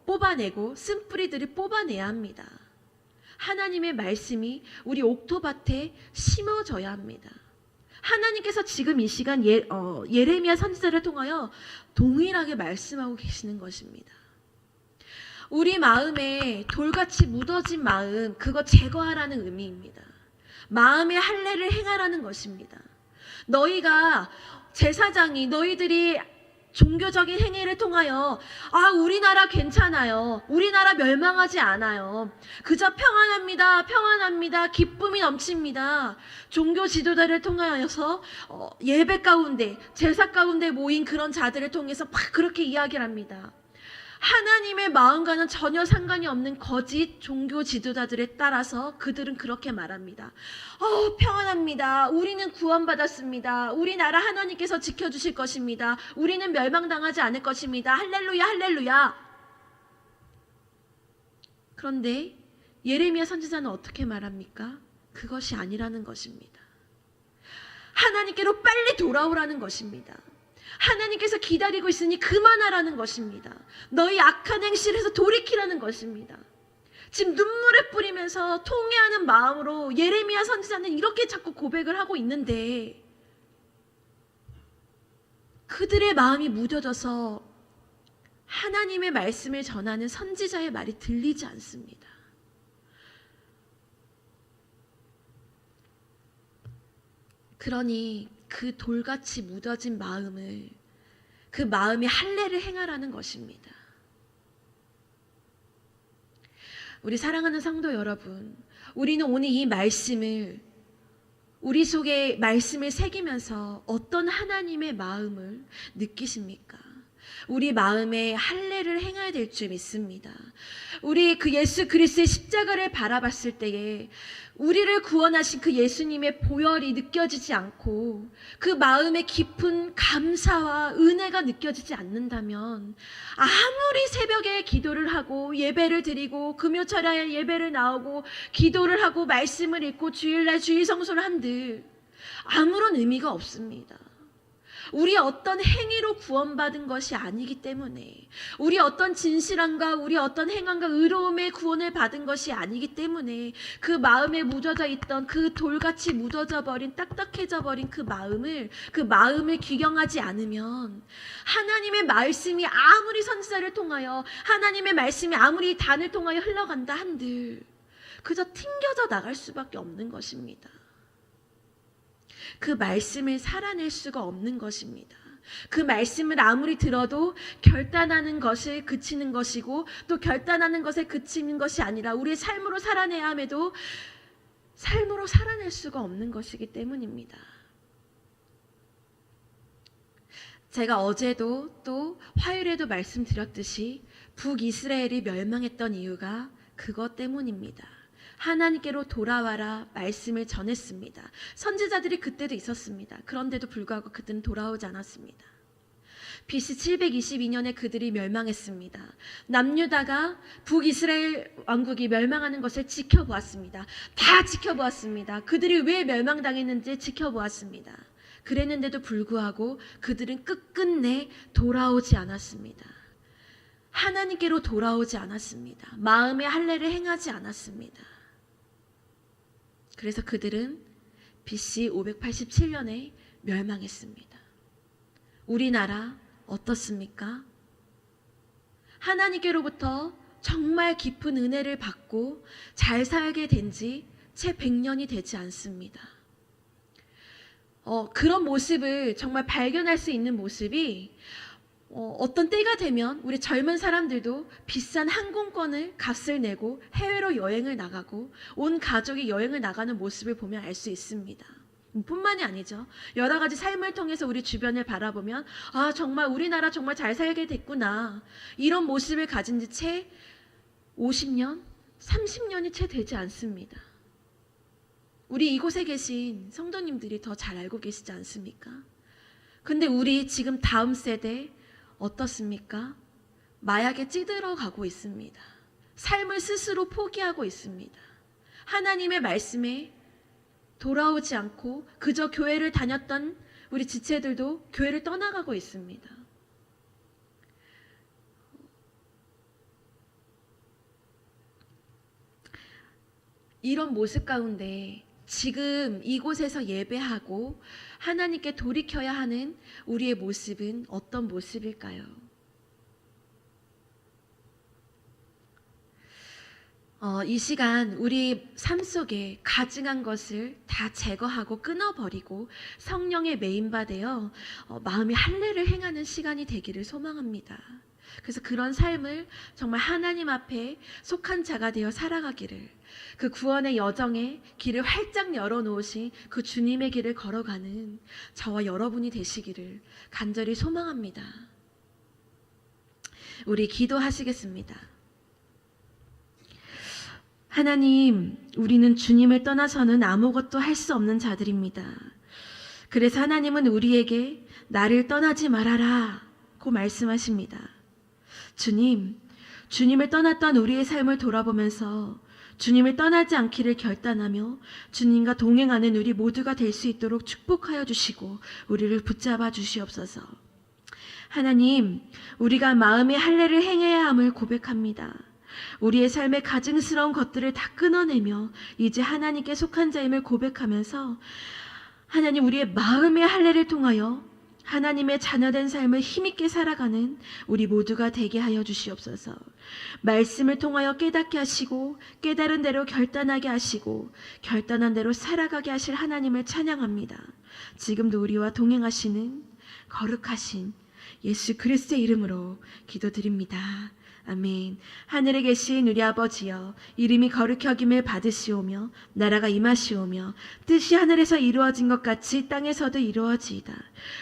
뽑아내고 쓴뿌리들을 뽑아내야 합니다. 하나님의 말씀이 우리 옥토밭에 심어져야 합니다. 하나님께서 지금 이 시간 예레미야 선지자를 통하여 동일하게 말씀하고 계시는 것입니다. 우리 마음에 돌같이 묻어진 마음, 그거 제거하라는 의미입니다. 마음의 할례를 행하라는 것입니다. 너희가 제사장이 너희들이 종교적인 행위를 통하여 우리나라 괜찮아요. 우리나라 멸망하지 않아요. 그저 평안합니다. 평안합니다. 기쁨이 넘칩니다. 종교 지도자를 통하여서 예배 가운데 제사 가운데 모인 그런 자들을 통해서 막 그렇게 이야기를 합니다. 하나님의 마음과는 전혀 상관이 없는 거짓 종교 지도자들에 따라서 그들은 그렇게 말합니다. 평안합니다. 우리는 구원받았습니다. 우리나라 하나님께서 지켜주실 것입니다. 우리는 멸망당하지 않을 것입니다. 할렐루야, 할렐루야. 그런데 예레미야 선지자는 어떻게 말합니까? 그것이 아니라는 것입니다. 하나님께로 빨리 돌아오라는 것입니다. 하나님께서 기다리고 있으니 그만하라는 것입니다. 너희 악한 행실에서 돌이키라는 것입니다. 지금 눈물을 뿌리면서 통회하는 마음으로 예레미야 선지자는 이렇게 자꾸 고백을 하고 있는데 그들의 마음이 무뎌져서 하나님의 말씀을 전하는 선지자의 말이 들리지 않습니다. 그러니 그 돌같이 묻어진 마음을, 그 마음의 할례를 행하라는 것입니다. 우리 사랑하는 성도 여러분, 우리는 오늘 이 말씀을, 우리 속에 말씀을 새기면서 어떤 하나님의 마음을 느끼십니까? 우리 마음에 할례를 행해야 될 줄 믿습니다. 우리 그 예수 그리스도의 십자가를 바라봤을 때에 우리를 구원하신 그 예수님의 보혈이 느껴지지 않고 그 마음의 깊은 감사와 은혜가 느껴지지 않는다면 아무리 새벽에 기도를 하고 예배를 드리고 금요철에 예배를 나오고 기도를 하고 말씀을 읽고 주일날 주일 성소를 한들 아무런 의미가 없습니다. 우리 어떤 행위로 구원받은 것이 아니기 때문에, 우리 어떤 진실함과 우리 어떤 행함과 의로움의 구원을 받은 것이 아니기 때문에 그 마음에 묻어져 있던 그 돌같이 묻어져 버린, 딱딱해져 버린 그 마음을 귀경하지 않으면 하나님의 말씀이 아무리 선지자를 통하여, 하나님의 말씀이 아무리 단을 통하여 흘러간다 한들 그저 튕겨져 나갈 수밖에 없는 것입니다. 그 말씀을 살아낼 수가 없는 것입니다. 그 말씀을 아무리 들어도 결단하는 것을 그치는 것이고, 또 결단하는 것에 그치는 것이 아니라 우리의 삶으로 살아내야 함에도 삶으로 살아낼 수가 없는 것이기 때문입니다. 제가 어제도 또 화요일에도 말씀드렸듯이 북이스라엘이 멸망했던 이유가 그것 때문입니다. 하나님께로 돌아와라 말씀을 전했습니다. 선지자들이 그때도 있었습니다. 그런데도 불구하고 그들은 돌아오지 않았습니다. BC 722년에 그들이 멸망했습니다. 남유다가 북이스라엘 왕국이 멸망하는 것을 지켜보았습니다. 다 지켜보았습니다. 그들이 왜 멸망당했는지 지켜보았습니다. 그랬는데도 불구하고 그들은 끝끝내 돌아오지 않았습니다. 하나님께로 돌아오지 않았습니다. 마음의 할례를 행하지 않았습니다. 그래서 그들은 BC 587년에 멸망했습니다. 우리나라 어떻습니까? 하나님께로부터 정말 깊은 은혜를 받고 잘 살게 된 지 채 100년이 되지 않습니다. 그런 모습을 정말 발견할 수 있는 모습이 어떤 때가 되면 우리 젊은 사람들도 비싼 항공권을 값을 내고 해외로 여행을 나가고 온 가족이 여행을 나가는 모습을 보면 알 수 있습니다. 뿐만이 아니죠. 여러 가지 삶을 통해서 우리 주변을 바라보면 정말 우리나라 정말 잘 살게 됐구나. 이런 모습을 가진 지 채 50년, 30년이 채 되지 않습니다. 우리 이곳에 계신 성도님들이 더 잘 알고 계시지 않습니까? 근데 우리 지금 다음 세대 어떻습니까? 마약에 찌들어 가고 있습니다. 삶을 스스로 포기하고 있습니다. 하나님의 말씀에 돌아오지 않고 그저 교회를 다녔던 우리 지체들도 교회를 떠나가고 있습니다. 이런 모습 가운데 지금 이곳에서 예배하고 하나님께 돌이켜야 하는 우리의 모습은 어떤 모습일까요? 이 시간 우리 삶 속에 가증한 것을 다 제거하고 끊어버리고 성령의 메인바 되어 마음의 할례를 행하는 시간이 되기를 소망합니다. 그래서 그런 삶을 정말 하나님 앞에 속한 자가 되어 살아가기를, 그 구원의 여정에 길을 활짝 열어놓으신 그 주님의 길을 걸어가는 저와 여러분이 되시기를 간절히 소망합니다. 우리 기도하시겠습니다. 하나님, 우리는 주님을 떠나서는 아무것도 할 수 없는 자들입니다. 그래서 하나님은 우리에게 나를 떠나지 말아라 고 말씀하십니다. 주님을 떠났던 우리의 삶을 돌아보면서 주님을 떠나지 않기를 결단하며 주님과 동행하는 우리 모두가 될 수 있도록 축복하여 주시고 우리를 붙잡아 주시옵소서. 하나님, 우리가 마음의 할례를 행해야 함을 고백합니다. 우리의 삶의 가증스러운 것들을 다 끊어내며 이제 하나님께 속한 자임을 고백하면서 하나님, 우리의 마음의 할례를 통하여 하나님의 자녀된 삶을 힘있게 살아가는 우리 모두가 되게 하여 주시옵소서. 말씀을 통하여 깨닫게 하시고 깨달은 대로 결단하게 하시고 결단한 대로 살아가게 하실 하나님을 찬양합니다. 지금도 우리와 동행하시는 거룩하신 예수 그리스도의 이름으로 기도드립니다. 아멘. 하늘에 계신 우리 아버지여, 이름이 거룩히 여김을 받으시오며 나라가 임하시오며 뜻이 하늘에서 이루어진 것 같이 땅에서도 이루어지이다.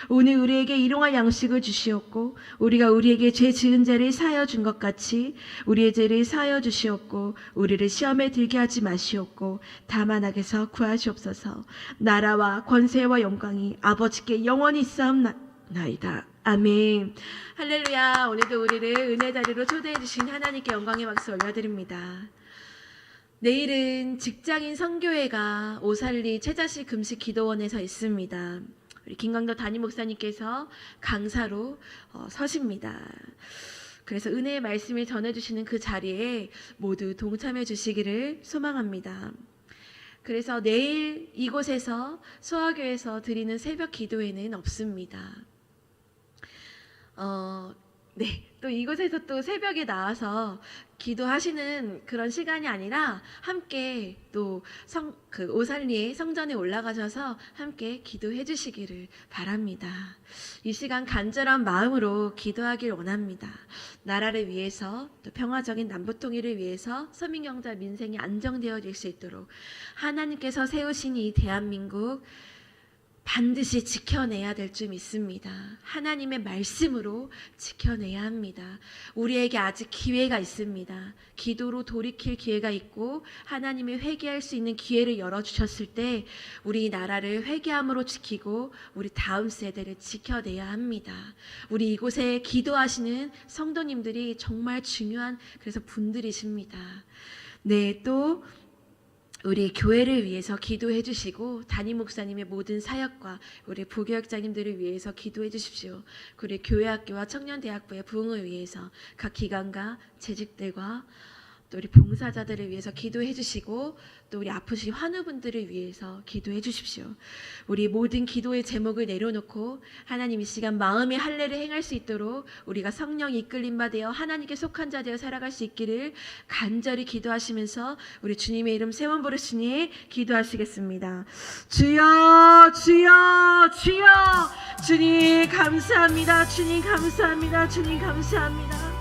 오늘 우리에게 일용할 양식을 주시옵고 우리가 우리에게 죄 지은 자를 사하여 준 것 같이 우리의 죄를 사하여 주시옵고 우리를 시험에 들게 하지 마시옵고 다만 악에서 구하시옵소서. 나라와 권세와 영광이 아버지께 영원히 있사옵나이다. 아멘. 할렐루야. 오늘도 우리를 은혜 자리로 초대해 주신 하나님께 영광의 박수 올려드립니다. 내일은 직장인 선교회가 오살리 최자식 금식 기도원에서 있습니다. 우리 김광도 담임 목사님께서 강사로 서십니다. 그래서 은혜의 말씀을 전해주시는 그 자리에 모두 동참해 주시기를 소망합니다. 그래서 내일 이곳에서 소아교에서 드리는 새벽 기도회는 없습니다. 또 이곳에서 또 새벽에 나와서 기도하시는 그런 시간이 아니라 함께 또 오살리의 성전에 올라가셔서 함께 기도해 주시기를 바랍니다. 이 시간 간절한 마음으로 기도하길 원합니다. 나라를 위해서, 또 평화적인 남북통일을 위해서 서민경제 민생이 안정되어질 수 있도록 하나님께서 세우신 이 대한민국 반드시 지켜내야 될 줄 믿습니다. 하나님의 말씀으로 지켜내야 합니다. 우리에게 아직 기회가 있습니다. 기도로 돌이킬 기회가 있고 하나님이 회개할 수 있는 기회를 열어주셨을 때 우리 나라를 회개함으로 지키고 우리 다음 세대를 지켜내야 합니다. 우리 이곳에 기도하시는 성도님들이 정말 중요한 그래서 분들이십니다. 또 우리 교회를 위해서 기도해 주시고 담임 목사님의 모든 사역과 우리 부교역장님들을 위해서 기도해 주십시오. 우리 교회학교와 청년대학부의 부흥을 위해서 각 기관과 재직들과 또 우리 봉사자들을 위해서 기도해 주시고 또 우리 아프신 환우분들을 위해서 기도해 주십시오. 우리 모든 기도의 제목을 내려놓고 하나님 이 시간 마음의 할례를 행할 수 있도록 우리가 성령 이끌림 받아 하나님께 속한 자 되어 살아갈 수 있기를 간절히 기도하시면서 우리 주님의 이름 세 번 부르시니 기도하시겠습니다. 주여 주여 주여. 주님 감사합니다. 주님 감사합니다. 주님 감사합니다.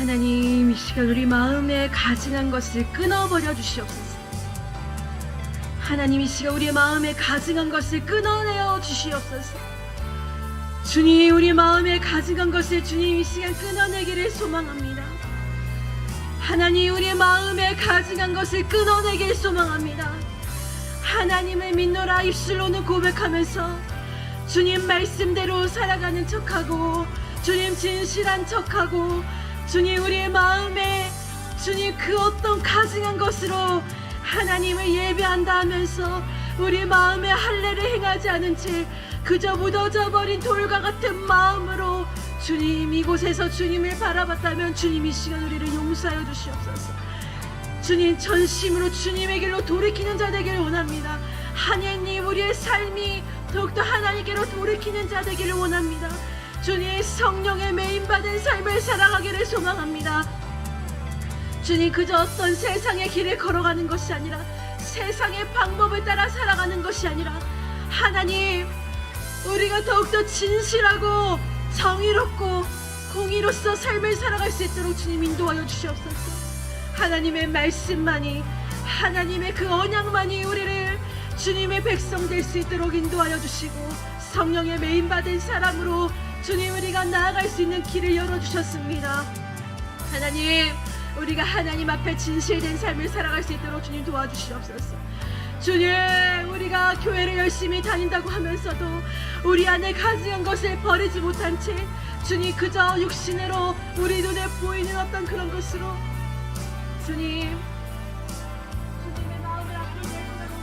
하나님, 이 시간 우리 마음에 가증한 것을 끊어버려 주시옵소서. 하나님, 이 시간 우리의 마음에 가증한 것을 끊어내어 주시옵소서. 주님, 우리 마음에 가증한 것을 주님 이 시간 끊어내기를 소망합니다. 하나님, 우리의 마음에 가증한 것을 끊어내기를 소망합니다. 하나님을 믿노라 입술로는 고백하면서 주님 말씀대로 살아가는 척하고, 주님 진실한 척하고, 주님 우리의 마음에 주님 그 어떤 가증한 것으로 하나님을 예배한다 하면서 우리 마음에 할례를 행하지 않은 채 그저 묻어져 버린 돌과 같은 마음으로 주님 이곳에서 주님을 바라봤다면 주님 이 시간 우리를 용서하여 주시옵소서. 주님 전심으로 주님의 길로 돌이키는 자 되기를 원합니다. 하나님, 우리의 삶이 더욱더 하나님께로 돌이키는 자 되기를 원합니다. 주님 성령의 메인받은 삶을 살아가기를 소망합니다. 주님 그저 어떤 세상의 길을 걸어가는 것이 아니라, 세상의 방법을 따라 살아가는 것이 아니라, 하나님 우리가 더욱더 진실하고 정의롭고 공의로서 삶을 살아갈 수 있도록 주님 인도하여 주시옵소서. 하나님의 말씀만이, 하나님의 그 언약만이 우리를 주님의 백성 될 수 있도록 인도하여 주시고, 성령의 메인받은 사람으로 주님 우리가 나아갈 수 있는 길을 열어주셨습니다. 하나님, 우리가 하나님 앞에 진실된 삶을 살아갈 수 있도록 주님 도와주시옵소서. 주님, 우리가 교회를 열심히 다닌다고 하면서도 우리 안에 가증한 것을 버리지 못한 채 주님 그저 육신으로 우리 눈에 보이는 어떤 그런 것으로 주님의 마음을 앞으로 내려가는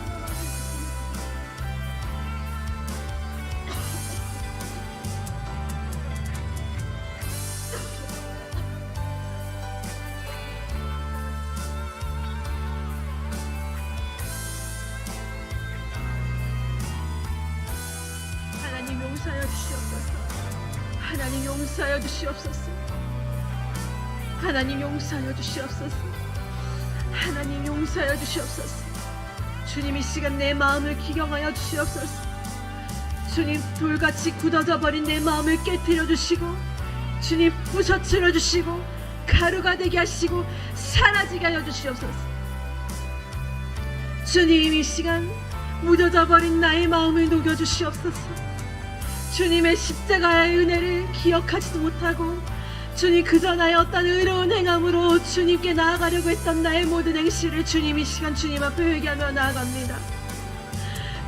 하나님 용서하여 주시옵소서. 하나님 용서하여 주시옵소서. 하나님 용서하여 주시옵소서. 하나님 용서하여 주시옵소서. 주님 이 시간 내 마음을 기경하여 주시옵소서. 주님 돌같이 굳어져 버린 내 마음을 깨뜨려 주시고, 주님 부서뜨려 주시고 가루가 되게 하시고 사라지게 하여 주시옵소서. 주님 이 시간 묻어져 버린 나의 마음을 녹여 주시옵소서. 주님의 십자가의 은혜를 기억하지도 못하고 주님 그저 나의 어떤 의로운 행함으로 주님께 나아가려고 했던 나의 모든 행실을 주님 이 시간 주님 앞에 회개하며 나아갑니다.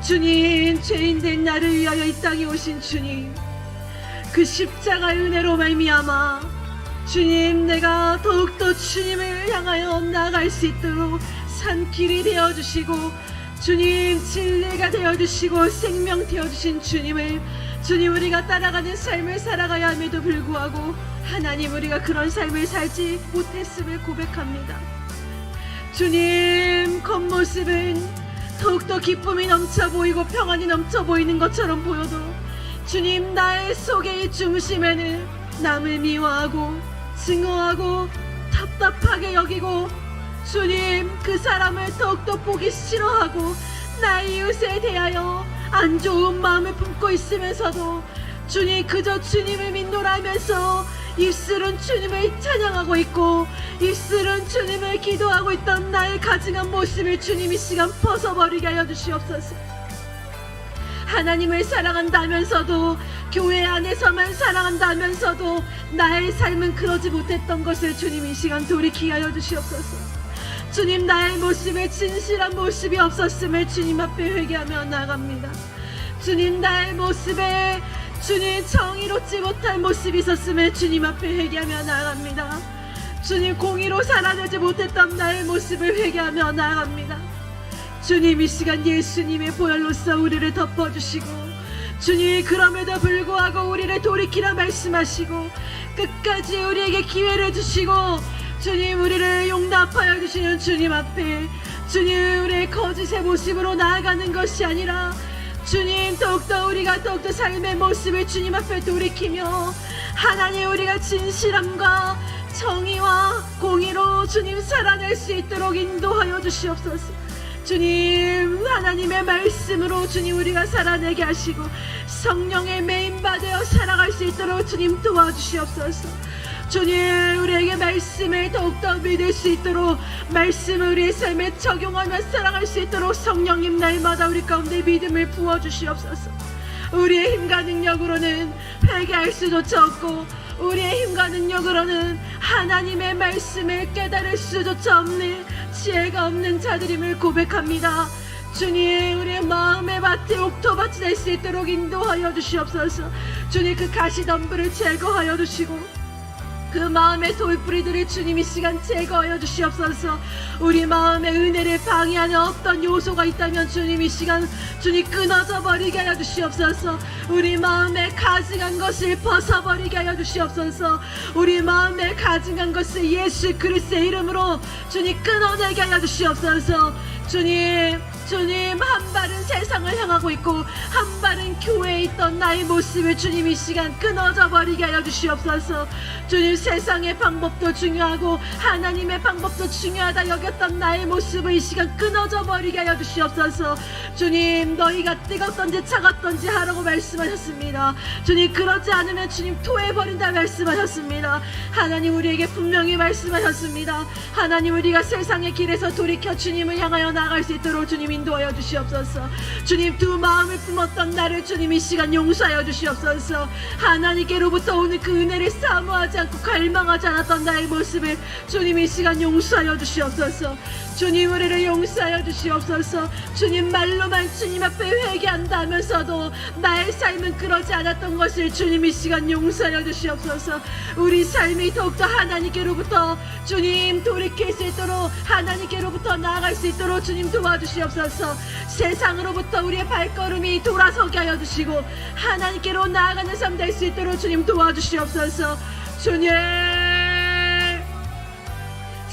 주님, 죄인된 나를 위하여 이 땅에 오신 주님, 그 십자가의 은혜로 말미암아 주님 내가 더욱더 주님을 향하여 나아갈 수 있도록 산길이 되어주시고 주님 진리가 되어주시고 생명 되어주신 주님을 주님 우리가 따라가는 삶을 살아가야 함에도 불구하고 하나님 우리가 그런 삶을 살지 못했음을 고백합니다. 주님 겉모습은 더욱더 기쁨이 넘쳐 보이고 평안이 넘쳐 보이는 것처럼 보여도 주님 나의 속의 중심에는 남을 미워하고 증오하고 답답하게 여기고 주님 그 사람을 더욱더 보기 싫어하고 나의 이웃에 대하여 안 좋은 마음을 품고 있으면서도 주님 그저 주님을 믿노라 하면서 입술은 주님을 찬양하고 있고 입술은 주님을 기도하고 있던 나의 가증한 모습을 주님 이 시간 벗어버리게 하여 주시옵소서. 하나님을 사랑한다면서도 교회 안에서만 사랑한다면서도 나의 삶은 그러지 못했던 것을 주님 이 시간 돌이키게 하여 주시옵소서. 주님 나의 모습에 진실한 모습이 없었음을 주님 앞에 회개하며 나아갑니다. 주님 나의 모습에 주님 정의롭지 못한 모습이 있었음을 주님 앞에 회개하며 나아갑니다. 주님 공의로 살아내지 못했던 나의 모습을 회개하며 나아갑니다. 주님 이 시간 예수님의 보혈로서 우리를 덮어주시고 주님 그럼에도 불구하고 우리를 돌이키라 말씀하시고 끝까지 우리에게 기회를 주시고 주님 우리를 용납하여 주시는 주님 앞에 주님 우리의 거짓의 모습으로 나아가는 것이 아니라 주님 더욱더 우리가 더욱더 삶의 모습을 주님 앞에 돌이키며 하나님 우리가 진실함과 정의와 공의로 주님 살아낼 수 있도록 인도하여 주시옵소서. 주님 하나님의 말씀으로 주님 우리가 살아내게 하시고 성령의 메인받아 살아갈 수 있도록 주님 도와주시옵소서. 주님, 우리에게 말씀을 더욱더 믿을 수 있도록, 말씀을 우리의 삶에 적용하며 살아갈 수 있도록 성령님 날마다 우리 가운데 믿음을 부어주시옵소서. 우리의 힘과 능력으로는 회개할 수조차 없고, 우리의 힘과 능력으로는 하나님의 말씀을 깨달을 수조차 없는 지혜가 없는 자들임을 고백합니다. 주님, 우리의 마음의 밭이 옥토밭이 될 수 있도록 인도하여 주시옵소서. 주님, 그 가시덤불을 제거하여 주시고 그 마음의 돌뿌리들을 주님 이 시간 제거하여 주시옵소서. 우리 마음의 은혜를 방해하는 어떤 요소가 있다면 주님 이 시간 주님 끊어져 버리게 하여 주시옵소서. 우리 마음에 가증한 것을 벗어버리게 하여 주시옵소서. 우리 마음에 가증한 것을 예수 그리스도의 이름으로 주님 끊어내게 하여 주시옵소서. 주님, 한 발은 세상을 향하고 있고 한 발은 교회에 있던 나의 모습을 주님 이 시간 끊어져 버리게 하여 주시옵소서. 주님, 세상의 방법도 중요하고 하나님의 방법도 중요하다 여겼던 나의 모습을 이 시간 끊어져 버리게 하여 주시옵소서. 주님, 너희가 뜨겁던지 차갑던지 하라고 말씀하셨습니다. 주님, 그러지 않으면 주님 토해버린다 말씀하셨습니다. 하나님, 우리에게 분명히 말씀하셨습니다. 하나님, 우리가 세상의 길에서 돌이켜 주님을 향하여 나아갈 수 있도록 주님 인도하여 주시옵소서. 주님, 두 마음을 품었던 나를 주님 이 시간 용서하여 주시옵소서. 하나님께로부터 오는 그 은혜를 사모하지 않고 갈망하지 않았던 나의 모습을 주님 이 시간 용서하여 주시옵소서. 주님, 우리를 용서하여 주시옵소서. 주님, 말로만 주님 앞에 회개한다 하면서도 나의 삶은 그러지 않았던 것을 주님 이 시간 용서하여 주시옵소서. 우리 삶이 더욱더 하나님께로부터 주님 돌이킬 수 있도록, 하나님께로부터 나아갈 수 있도록 주님 도와주시옵소서. 세상으로부터 우리의 발걸음이 돌아서게 하여 주시고 하나님께로 나아가는 삶 될 수 있도록 주님 도와주시옵소서. 주님,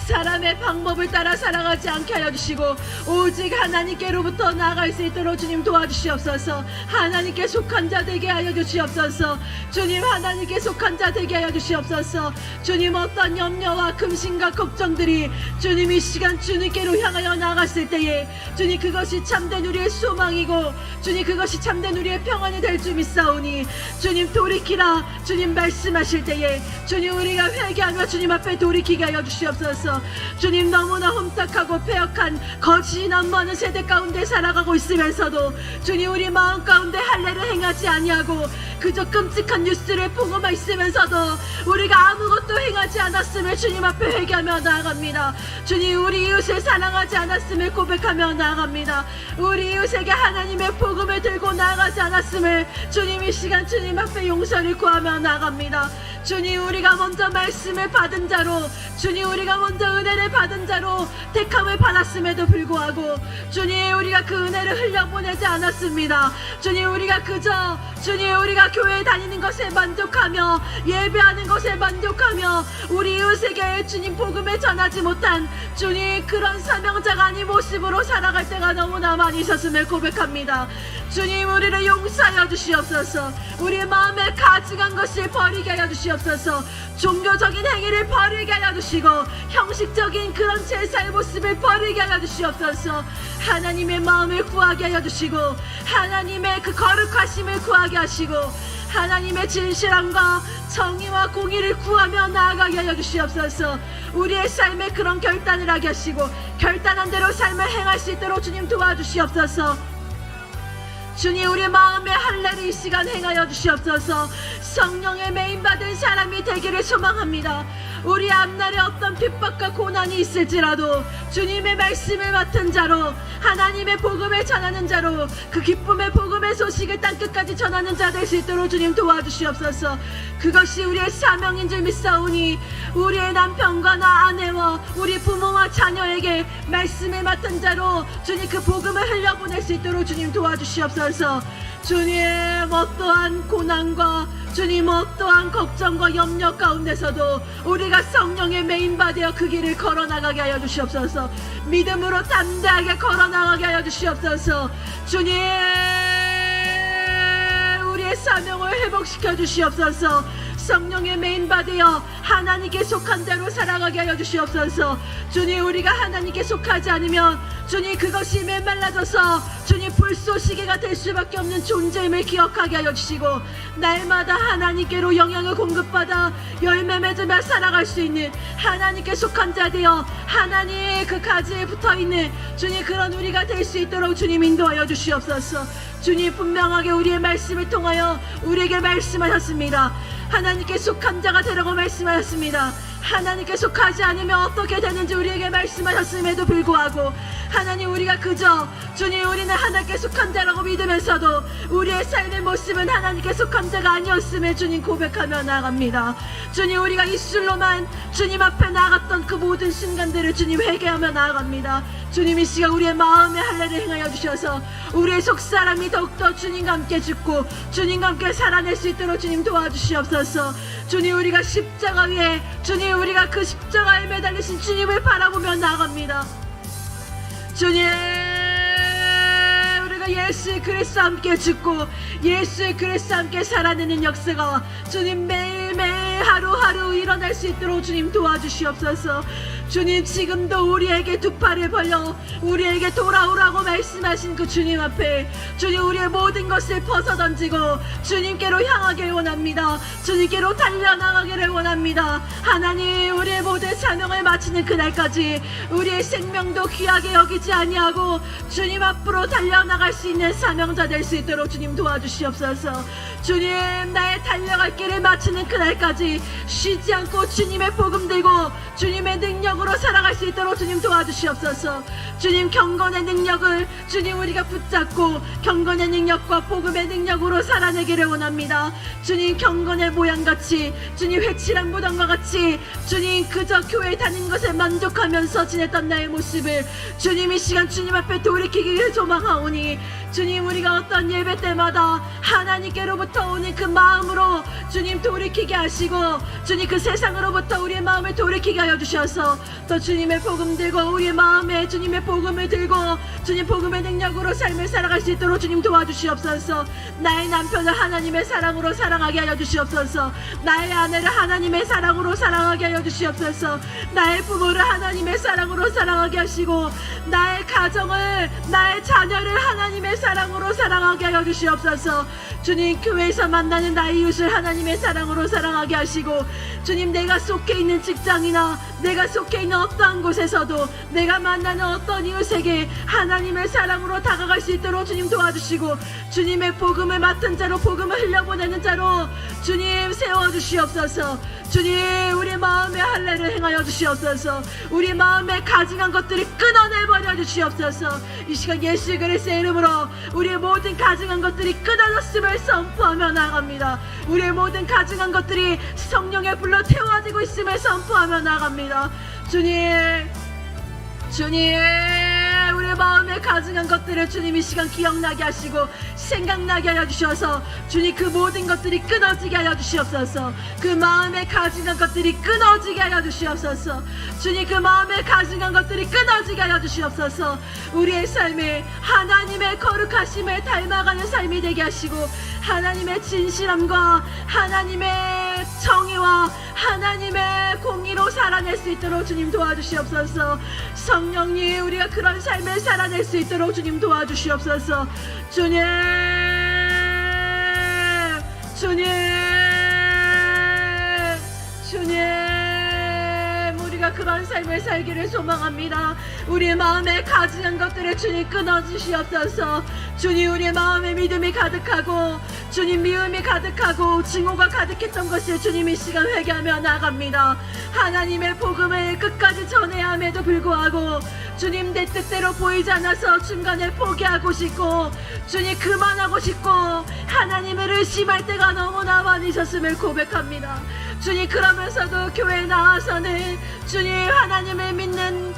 사람의 방법을 따라 살아가지 않게 하여 주시고 오직 하나님께로부터 나아갈 수 있도록 주님 도와주시옵소서. 하나님께 속한 자 되게 하여 주시옵소서. 주님, 하나님께 속한 자 되게 하여 주시옵소서. 주님, 어떤 염려와 금신과 걱정들이 주님 이 시간 주님께로 향하여 나아갔을 때에 주님 그것이 참된 우리의 소망이고 주님 그것이 참된 우리의 평안이 될 줄 믿사오니 주님 돌이키라 주님 말씀하실 때에 주님 우리가 회개하며 주님 앞에 돌이키게 하여 주시옵소서. 주님, 너무나 험탁하고 패역한 거짓이 넘버는 세대 가운데 살아가고 있으면서도 주님 우리 마음 가운데 할례를 행하지 아니하고 그저 끔찍한 뉴스를 보고만 있으면서도 우리가 아무것도 행하지 않았음을 주님 앞에 회개하며 나아갑니다. 주님, 우리 이웃을 사랑하지 않았음을 고백하며 나아갑니다. 우리 이웃에게 하나님의 복음을 들고 나아가지 않았음을 주님 이 시간 주님 앞에 용서를 구하며 나아갑니다. 주님, 우리가 먼저 말씀을 받은 자로 주님 우리가 먼저 은혜를 받은 자로 택함을 받았음에도 불구하고 주님 우리가 그 은혜를 흘려보내지 않았습니다. 주님, 우리가 그저 주님 우리가 교회에 다니는 것에 만족하며 예배하는 것에 만족하며 우리 이웃에게 주님 복음을 전하지 못한 주님 그런 사명자가 아닌 모습으로 살아갈 때가 너무나 많이 있었음을 고백합니다. 주님, 우리를 용서하여 주시옵소서. 우리의 마음에 가증한 것을 버리게 하여 주시옵소서. 종교적인 행위를 버리게 하여 주시고 형식적인 그런 제사의 모습을 버리게 하여 주시옵소서. 하나님의 마음을 구하게 하여 주시고 하나님의 그 거룩하심을 구하게 하시고 하나님의 진실함과 정의와 공의를 구하며 나아가게 하여 주시옵소서. 우리의 삶에 그런 결단을 하게 하시고 결단한 대로 삶을 행할 수 있도록 주님 도와주시옵소서. 주님, 우리 마음의 할례를 이 시간 행하여 주시옵소서. 성령의 메인받은 사람이 되기를 소망합니다. 우리 앞날에 어떤 핍박과 고난이 있을지라도 주님의 말씀을 맡은 자로 하나님의 복음을 전하는 자로 그 기쁨의 복음의 소식을 땅끝까지 전하는 자 될 수 있도록 주님 도와주시옵소서. 그것이 우리의 사명인 줄 믿사오니 우리의 남편과 나 아내와 우리 부모와 자녀에게 말씀을 맡은 자로 주님 그 복음을 흘려보낼 수 있도록 주님 도와주시옵소서. 주님, 어떠한 고난과 주님 어떠한 걱정과 염려 가운데서도 우리가 성령의 메인바되어 그 길을 걸어나가게 하여 주시옵소서. 믿음으로 담대하게 걸어나가게 하여 주시옵소서. 주님, 우리의 사명을 회복시켜 주시옵소서. 성령의 메인바되어 하나님께 속한 대로 살아가게 하여 주시옵소서. 주님, 우리가 하나님께 속하지 않으면 주님 그것이 메말라져서 주님 불쏘시개가 될 수밖에 없는 존재임을 기억하게 하여 주시고 날마다 하나님께로 영향을 공급받아 열매 맺으며 살아갈 수 있는 하나님께 속한 자 되어 하나님의 그 가지에 붙어있는 주님 그런 우리가 될 수 있도록 주님 인도하여 주시옵소서. 주님 분명하게 우리의 말씀을 통하여 우리에게 말씀하셨습니다. 하나님께 속한 자가 되라고 말씀하셨습니다. 하나님께 속하지 않으면 어떻게 되는지 우리에게 말씀하셨음에도 불구하고 하나님 우리가 그저 주님 우리는 하나님께 속한 자라고 믿으면서도 우리의 삶의 모습은 하나님께 속한 자가 아니었음을 주님 고백하며 나아갑니다. 주님 우리가 입술로만 주님 앞에 나아갔던 그 모든 순간들을 주님 회개하며 나아갑니다. 주님 이 시간 우리의 마음의 할례를 행하여 주셔서 우리의 속사람이 더욱더 주님과 함께 죽고 주님과 함께 살아낼 수 있도록 주님 도와주시옵소서. 주님 우리가 십자가 위에 주님 우리가 그 십자가에 매달리신 주님을 바라보며 나아갑니다. 주님 우리가 예수 그리스도와 함께 죽고 예수 그리스도와 함께 살아내는 역사가 주님 매일매일 하루하루 일어날 수 있도록 주님 도와주시옵소서. 주님 지금도 우리에게 두 팔을 벌려 우리에게 돌아오라고 말씀하신 그 주님 앞에 주님 우리의 모든 것을 벗어던지고 주님께로 향하길 원합니다. 주님께로 달려나가기를 원합니다. 하나님 우리의 모든 사명을 마치는 그날까지 우리의 생명도 귀하게 여기지 아니하고 주님 앞으로 달려나갈 수 있는 사명자 될 수 있도록 주님 도와주시옵소서. 주님 나의 달려갈 길을 마치는 그날까지 쉬지 않고 주님의 복음 들고 주님의 능력으로 살아갈 수 있도록 주님 도와주시옵소서. 주님 경건의 능력을 주님 우리가 붙잡고 경건의 능력과 복음의 능력으로 살아내기를 원합니다. 주님 경건의 모양같이 주님 회칠한 무덤과 같이 주님 그저 교회 다니는 것에 만족하면서 지냈던 나의 모습을 주님 이 시간 주님 앞에 돌이키기를 소망하오니 주님 우리가 어떤 예배 때마다 하나님께로부터 오는 그 마음으로 주님 돌이키게 하시고 주님 그 세상으로부터 우리의 마음을 돌이키게 하여 주셔서 또 주님의 복음 들고 우리의 마음에 주님의 복음을 들고 주님 복음의 능력으로 삶을 살아갈 수 있도록 주님 도와주시옵소서. 나의 남편을 하나님의 사랑으로 사랑하게 하여 주시옵소서. 나의 아내를 하나님의 사랑으로 사랑하게 하여 주시옵소서. 나의 부모를 하나님의 사랑으로 사랑하게 하시고 나의 가정을 나의 자녀를 하나님의 사랑으로 사랑하게 하여 주시옵소서. 주님 교회에서 만나는 나의 이웃을 하나님의 사랑으로 사랑하게 하시고 주님 내가 속해 있는 직장이나 내가 속해 있는 어떠한 곳에서도 내가 만나는 어떤 이웃에게 하나님의 사랑으로 다가갈 수 있도록 주님 도와주시고 주님의 복음을 맡은 자로 복음을 흘려보내는 자로 주님 세워주시옵소서. 주님 우리 마음의 할례를 행하여 주시옵소서. 우리 마음에 가증한 것들이 끊어내버려 주시옵소서. 이 시간 예수 그리스도의 이름으로 우리의 모든 가증한 것들이 끊어졌음을 선포하며 나아갑니다. 우리의 모든 가증한 것들이 성령의 불로 태워지고 있음을 선포하며 나아갑니다. 주님 우리의 마음에 가증한 것들을 주님 이 시간 기억나게 하시고 생각나게 하여 주셔서 주님 그 모든 것들이 끊어지게 하여 주시옵소서. 그 마음에 가증한 것들이 끊어지게 하여 주시옵소서. 주님 그 마음에 가증한 것들이 끊어지게 하여 주시옵소서. 우리의 삶에 하나님의 거룩하심을 닮아가는 삶이 되게 하시고 하나님의 진실함과 하나님의 정의와 하나님의 공의로 살아낼 수 있도록 주님 도와주시옵소서. 성령님 우리가 그런 삶을 살아낼 수 있도록 주님 도와주시옵소서. 주님 우리가 그런 삶을 살기를 소망합니다. 우리의 마음에 가증한 것들을 주님 끊어주시옵소서. 주님 우리의 마음에 믿음이 가득하고 주님 미움이 가득하고 증오가 가득했던 것을 주님 이 시간 회개하며 나아갑니다. 하나님의 복음을 끝까지 전해야 함에도 불구하고 주님 내 뜻대로 보이지 않아서 중간에 포기하고 싶고 주님 그만하고 싶고 하나님을 의심할 때가 너무나 많으셨음을 고백합니다. 주님 그러면서도 교회에 나와서는 주님 하나님을 믿는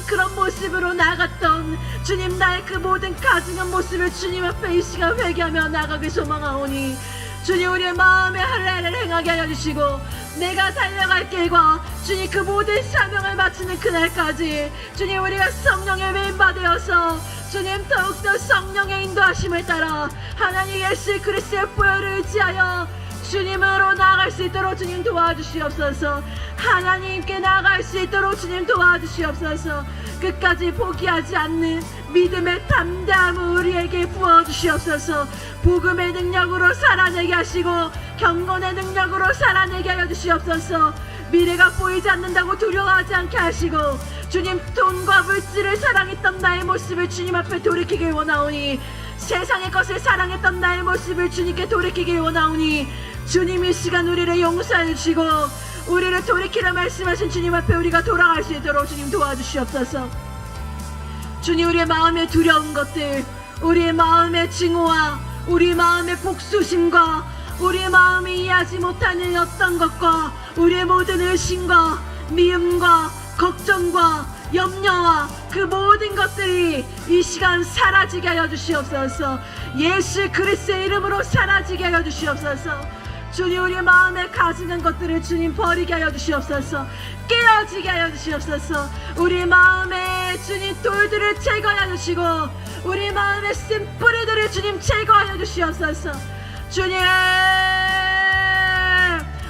그런 모습으로 나갔던 주님 나의 그 모든 가증한 모습을 주님 앞에 이 시간 회개하며 나가길 소망하오니 주님 우리의 마음의 할례를 행하게 하여 주시고 내가 달려갈 길과 주님 그 모든 사명을 마치는 그날까지 주님 우리가 성령의 멤버되어서 주님 더욱더 성령의 인도하심을 따라 하나님 예수 그리스도의 보혈을 의지하여 주님으로 나아갈 수 있도록 주님 도와주시옵소서. 하나님께 나아갈 수 있도록 주님 도와주시옵소서. 끝까지 포기하지 않는 믿음의 담대함을 우리에게 부어주시옵소서. 복음의 능력으로 살아내게 하시고 경건의 능력으로 살아내게 하여 주시옵소서. 미래가 보이지 않는다고 두려워하지 않게 하시고 주님, 돈과 물질을 사랑했던 나의 모습을 주님 앞에 돌이키길 원하오니, 세상의 것을 사랑했던 나의 모습을 주님께 돌이키길 원하오니, 주님 이 시간 우리를 용서해 주시고 우리를 돌이키라 말씀하신 주님 앞에 우리가 돌아갈 수 있도록 주님 도와주시옵소서. 주님, 우리의 마음에 두려운 것들, 우리의 마음의 증오와 우리 마음의 복수심과 우리의 마음이 이해하지 못하는 어떤 것과 우리의 모든 의심과 미움과 걱정과 염려와 그 모든 것들이 이 시간 사라지게 하여 주시옵소서. 예수 그리스도의 이름으로 사라지게 하여 주시옵소서. 주님, 우리의 마음에 가지는 것들을 주님 버리게 하여 주시옵소서. 깨어지게 하여 주시옵소서. 우리 마음에 주님 돌들을 제거하여 주시고 우리 마음의 쓴뿌리들을 주님 제거하여 주시옵소서. 주님,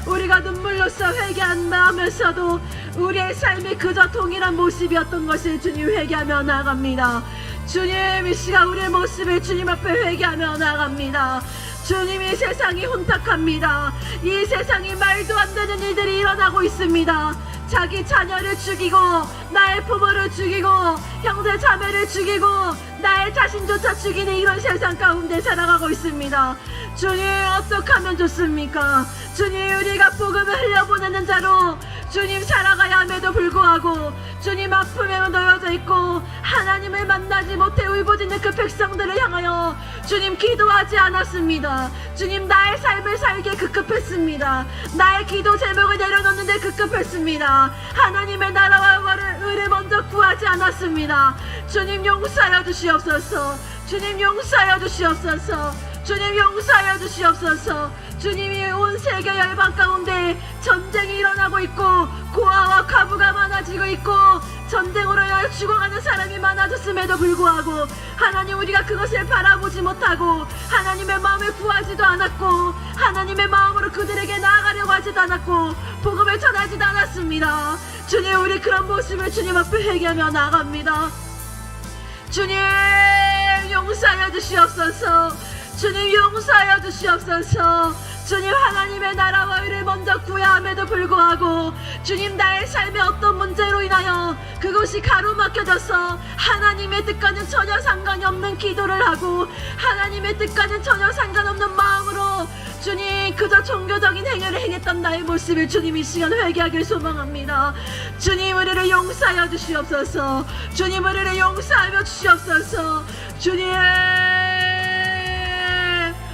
우리가 눈물로써 회개한다면서도 우리의 삶이 그저 동일한 모습이었던 것을 주님 회개하며 나아갑니다. 주님, 이 시간 우리의 모습을 주님 앞에 회개하며 나아갑니다. 주님, 이 세상이 혼탁합니다. 이 세상이 말도 안 되는 일들이 일어나고 있습니다. 자기 자녀를 죽이고 나의 부모를 죽이고 형제 자매를 죽이고 나의 자신조차 죽이는 이런 세상 가운데 살아가고 있습니다. 주님, 어떻게 하면 좋습니까? 주님, 우리가 복음을 흘려보내는 자로 주님 살아가야 함에도 불구하고 주님 아픔에 놓여져 있고 하나님을 만나지 못해 울부짖는 그 백성들을 향하여 주님 기도하지 않았습니다. 주님, 나의 삶을 살기에 급급했습니다. 나의 기도 제목을 내려놓는데 급급했습니다. 하나님의 나라와 의를 먼저 구하지 않았습니다. 주님, 용서하여 주시옵소서. 주님, 용서하여 주시옵소서. 주님, 용서하여 주시옵소서. 주님이 온 세계 열방 가운데 전쟁이 일어나고 있고 고아와 과부가 많아지고 있고 전쟁으로 인하여 죽어가는 사람이 많아졌음에도 불구하고 하나님, 우리가 그것을 바라보지 못하고 하나님의 마음을 구하지도 않았고 하나님의 마음으로 그들에게 나아가려고 하지도 않았고 복음을 전하지도 않았습니다. 주님, 우리 그런 모습을 주님 앞에 회개하며 나아갑니다. 주님, 용서하여 주시옵소서. 주님, 용서하여 주시옵소서. 주님, 하나님의 나라와 의를 먼저 구해야 함에도 불구하고 주님, 나의 삶의 어떤 문제로 인하여 그것이 가로막혀져서 하나님의 뜻과는 전혀 상관이 없는 기도를 하고 하나님의 뜻과는 전혀 상관없는 마음으로 주님 그저 종교적인 행위를 행했던 나의 모습을 주님 이 시간 회개하길 소망합니다. 주님, 우리를 용서하여 주시옵소서. 주님, 우리를 용서하여 주시옵소서. 주님,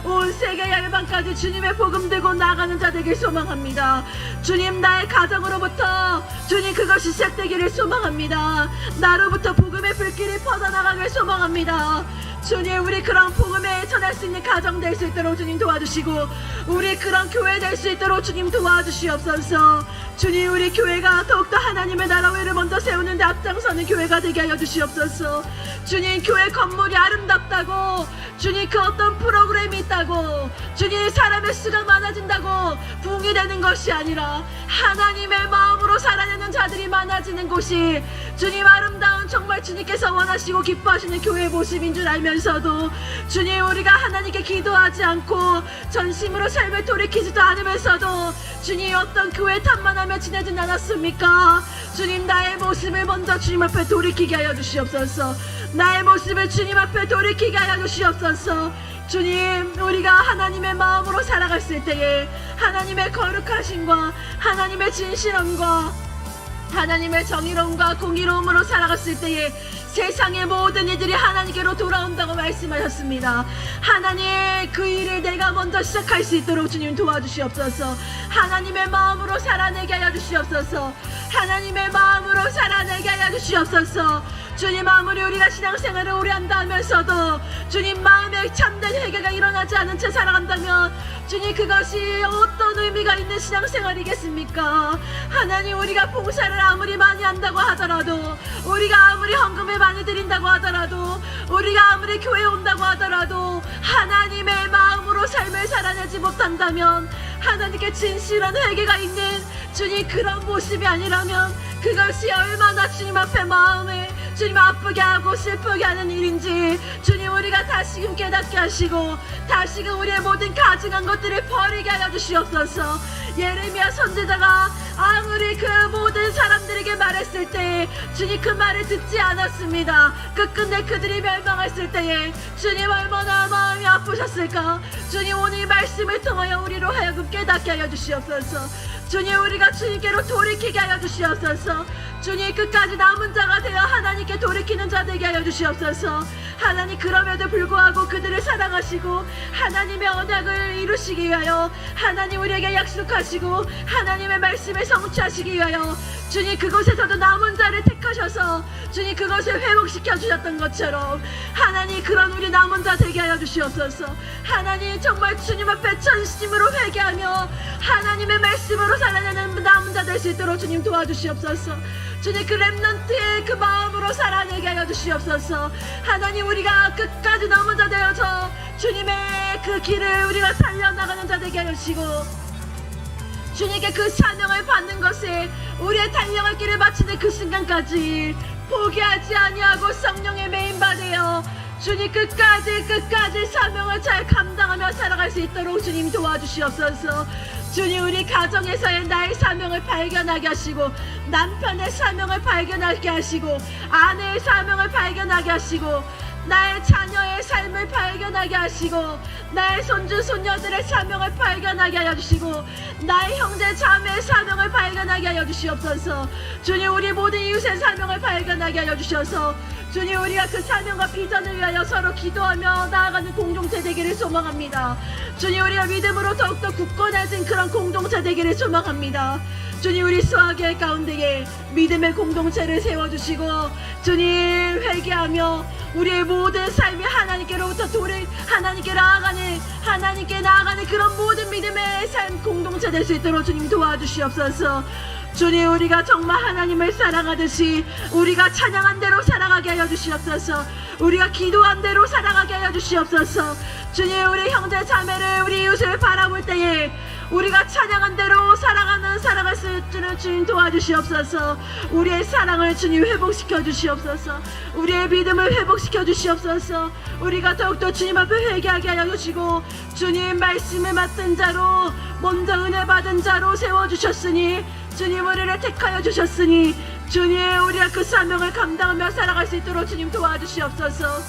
온 세계 열방까지 주님의 복음 들고 나가는 자 되길 소망합니다. 주님, 나의 가정으로부터 주님 그것이 시작되기를 소망합니다. 나로부터 복음의 불길이 퍼져나가길 소망합니다. 주님, 우리 그런 복음에 전할 수 있는 가정 될 수 있도록 주님 도와주시고 우리 그런 교회 될 수 있도록 주님 도와주시옵소서. 주님, 우리 교회가 더욱더 하나님의 나라 외를 먼저 세우는데 앞장서는 교회가 되게 하여 주시옵소서. 주님, 교회 건물이 아름답다고 주님 그 어떤 프로그램이 있다고 주님 사람의 수가 많아진다고 부흥이 되는 것이 아니라 하나님의 마음으로 살아내는 자들이 많아지는 곳이 주님 아름다운 정말 주님께서 원하시고 기뻐하시는 교회의 모습인 줄 알면서도 주님, 우리가 하나님께 기도하지 않고 전심으로 삶을 돌이키지도 않으면서도 주님 어떤 교회 탐만하며 지내진 않았습니까? 주님, 나의 모습을 먼저 주님 앞에 돌이키게 하여 주시옵소서. 나의 모습을 주님 앞에 돌이키게 하여 주시옵소서. 주님, 우리가 하나님의 마음으로 살아갔을 때에 하나님의 거룩하심과 하나님의 진실함과 하나님의 정의로움과 공의로움으로 살아갔을 때에 세상의 모든 이들이 하나님께로 돌아온다고 말씀하셨습니다. 하나님, 그 일을 내가 먼저 시작할 수 있도록 주님 도와주시옵소서. 하나님의 마음으로 살아내게 하여 주시옵소서. 하나님의 마음으로 살아내게 하여 주시옵소서. 주님, 아무리 우리가 신앙생활을 오래 한다 하면서도 주님 마음에 참된 회개가 일어나지 않은 채 살아간다면 주님 그것이 어떤 의미가 있는 신앙생활이겠습니까? 하나님, 우리가 봉사를 아무리 많이 한다고 하더라도 우리가 아무리 헌금을 많이 드린다고 하더라도 우리가 아무리 교회에 온다고 하더라도 하나님의 마음으로 삶을 살아내지 못한다면 하나님께 진실한 회개가 있는 주님 그런 모습이 아니라면 그것이 얼마나 주님 앞에 마음을 주님 아프게 하고 슬프게 하는 일인지 주님 우리가 다시금 깨닫게 하시고 다시금 우리의 모든 가증한 것들을 버리게 하여 주시옵소서. 예레미야 선지자가 아무리 그 모든 사람들에게 말했을 때 주님 그 말을 듣지 않았습니다. 끝끝내 그들이 멸망했을 때에 주님 얼마나 마음이 아프셨을까. 주님 오늘 말씀을 통하여 우리로 하여금 깨닫게 하여 주시옵소서. 주님 우리가 주님께로 돌이키게 하여 주시옵소서. 주님 끝까지 남은 자가 되어 하나님께 돌이키는 자 되게 하여 주시옵소서. 하나님 그럼에도 불구하고 그들을 사랑하시고 하나님의 언약을 이루시기 위하여 하나님 우리에게 약속하시고 하나님의 말씀을 성취하시기 위하여 주님 그곳에서도 남은 자를 택하셔서 주님 그것을 회복시켜 주셨던 것처럼 하나님 그런 우리 남은 자 되게 하여 주시옵소서. 하나님 정말 주님 앞에 전심으로 회개하며 하나님의 말씀으로 살아내는 남은 자 될 수 있도록 주님 도와주시옵소서. 주님 그 렘넌트의 그 마음으로 살아내게 하여 주시옵소서. 하나님 우리가 끝까지 남은 자 되어서 주님의 그 길을 우리가 달려나가는 자 되게 하여 주시고 주님께 그 사명을 받는 것에 우리의 달려갈 길을 마치는 그 순간까지 포기하지 아니하고 성령의 메인바되어 주님 끝까지 사명을 잘 감당하며 살아갈 수 있도록 주님 도와주시옵소서. 주님 우리 가정에서의 나의 사명을 발견하게 하시고 남편의 사명을 발견하게 하시고 아내의 사명을 발견하게 하시고 나의 자녀의 삶을 발견하게 하시고 나의 손주 손녀들의 사명을 발견하게 하여 주시고 나의 형제 자매의 사명을 발견하게 하여 주시옵소서. 주님 우리 모든 이웃의 사명을 발견하게 하여 주셔서 주님 우리가 그 사명과 비전을 위하여 서로 기도하며 나아가는 공동체 되기를 소망합니다. 주님 우리가 믿음으로 더욱더 굳건해진 그런 공동체 되기를 소망합니다. 주님 우리 수학의 가운데에 믿음의 공동체를 세워주시고 주님 회개하며 우리의 모든 삶이 하나님께로부터 하나님께 나아가는 그런 모든 믿음의 삶 공동체 될 수 있도록 주님 도와주시옵소서. 주님 우리가 정말 하나님을 사랑하듯이 우리가 찬양한 대로 살아가게 하여 주시옵소서. 우리가 기도한 대로 살아가게 하여 주시옵소서. 주님 우리 형제 자매를 우리 이웃을 바라볼 때에 우리가 찬양한 대로 살아갈 수 있는 주님 도와주시옵소서. 우리의 사랑을 주님 회복시켜 주시옵소서. 우리의 믿음을 회복시켜 주시옵소서. 우리가 더욱더 주님 앞에 회개하게 하여 주시고 주님 말씀을 맡은 자로 먼저 은혜 받은 자로 세워주셨으니 주님 우리를 택하여 주셨으니 주님 우리가 그 사명을 감당하며 살아갈 수 있도록 주님 도와주시옵소서.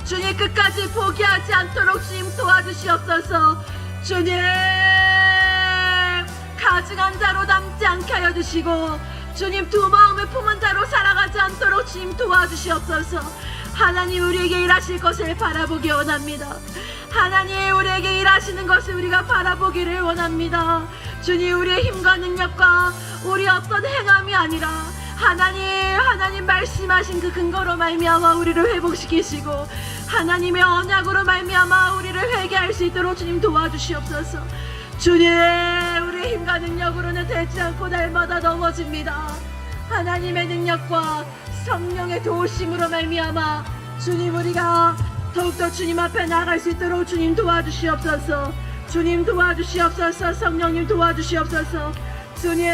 주님 끝까지 포기하지 않도록 주님 도와주시옵소서. 주님 가증한 자로 남지 않게 하여 주시고 주님 두 마음을 품은 자로 살아가지 않도록 주님 도와주시옵소서. 하나님 우리에게 일하실 것을 바라보기 원합니다. 하나님 우리에게 일하시는 것을 우리가 바라보기를 원합니다. 주님 우리의 힘과 능력과 우리 어떤 행함이 아니라 하나님 말씀하신 그 근거로 말미암아 우리를 회복시키시고 하나님의 언약으로 말미암아 우리를 회개할 수 있도록 주님 도와주시옵소서. 주님 우리의 힘과 능력으로는 되지 않고 날마다 넘어집니다. 하나님의 능력과 성령의 도우심으로 말미암아 주님 우리가 더욱더 주님 앞에 나아갈 수 있도록 주님 도와주시옵소서. 주님 도와주시옵소서. 성령님 도와주시옵소서. 주님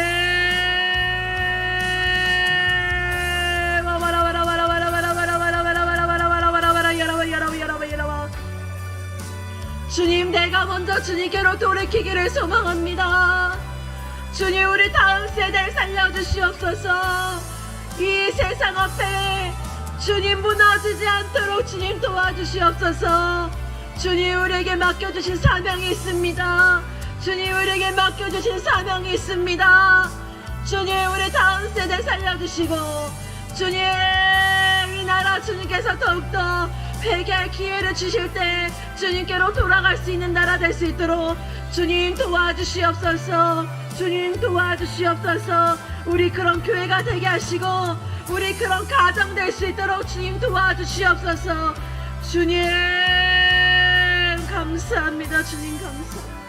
주님 내가 먼저 주님께로 돌이키기를 소망합니다. 주님 우리 다음 세대를 살려주시옵소서. 이 세상 앞에 주님 무너지지 않도록 주님 도와주시옵소서. 주님 우리에게 맡겨주신 사명이 있습니다. 주님 우리에게 맡겨주신 사명이 있습니다. 주님 우리 다음 세대 살려주시고 주님 이 나라 주님께서 더욱더 회개할 기회를 주실 때 주님께로 돌아갈 수 있는 나라 될 수 있도록 주님 도와주시옵소서. 주님 도와주시옵소서. 우리 그런 교회가 되게 하시고 우리 그런 가정 될 수 있도록 주님 도와주시옵소서. 주님 감사합니다. 주님 감사합니다.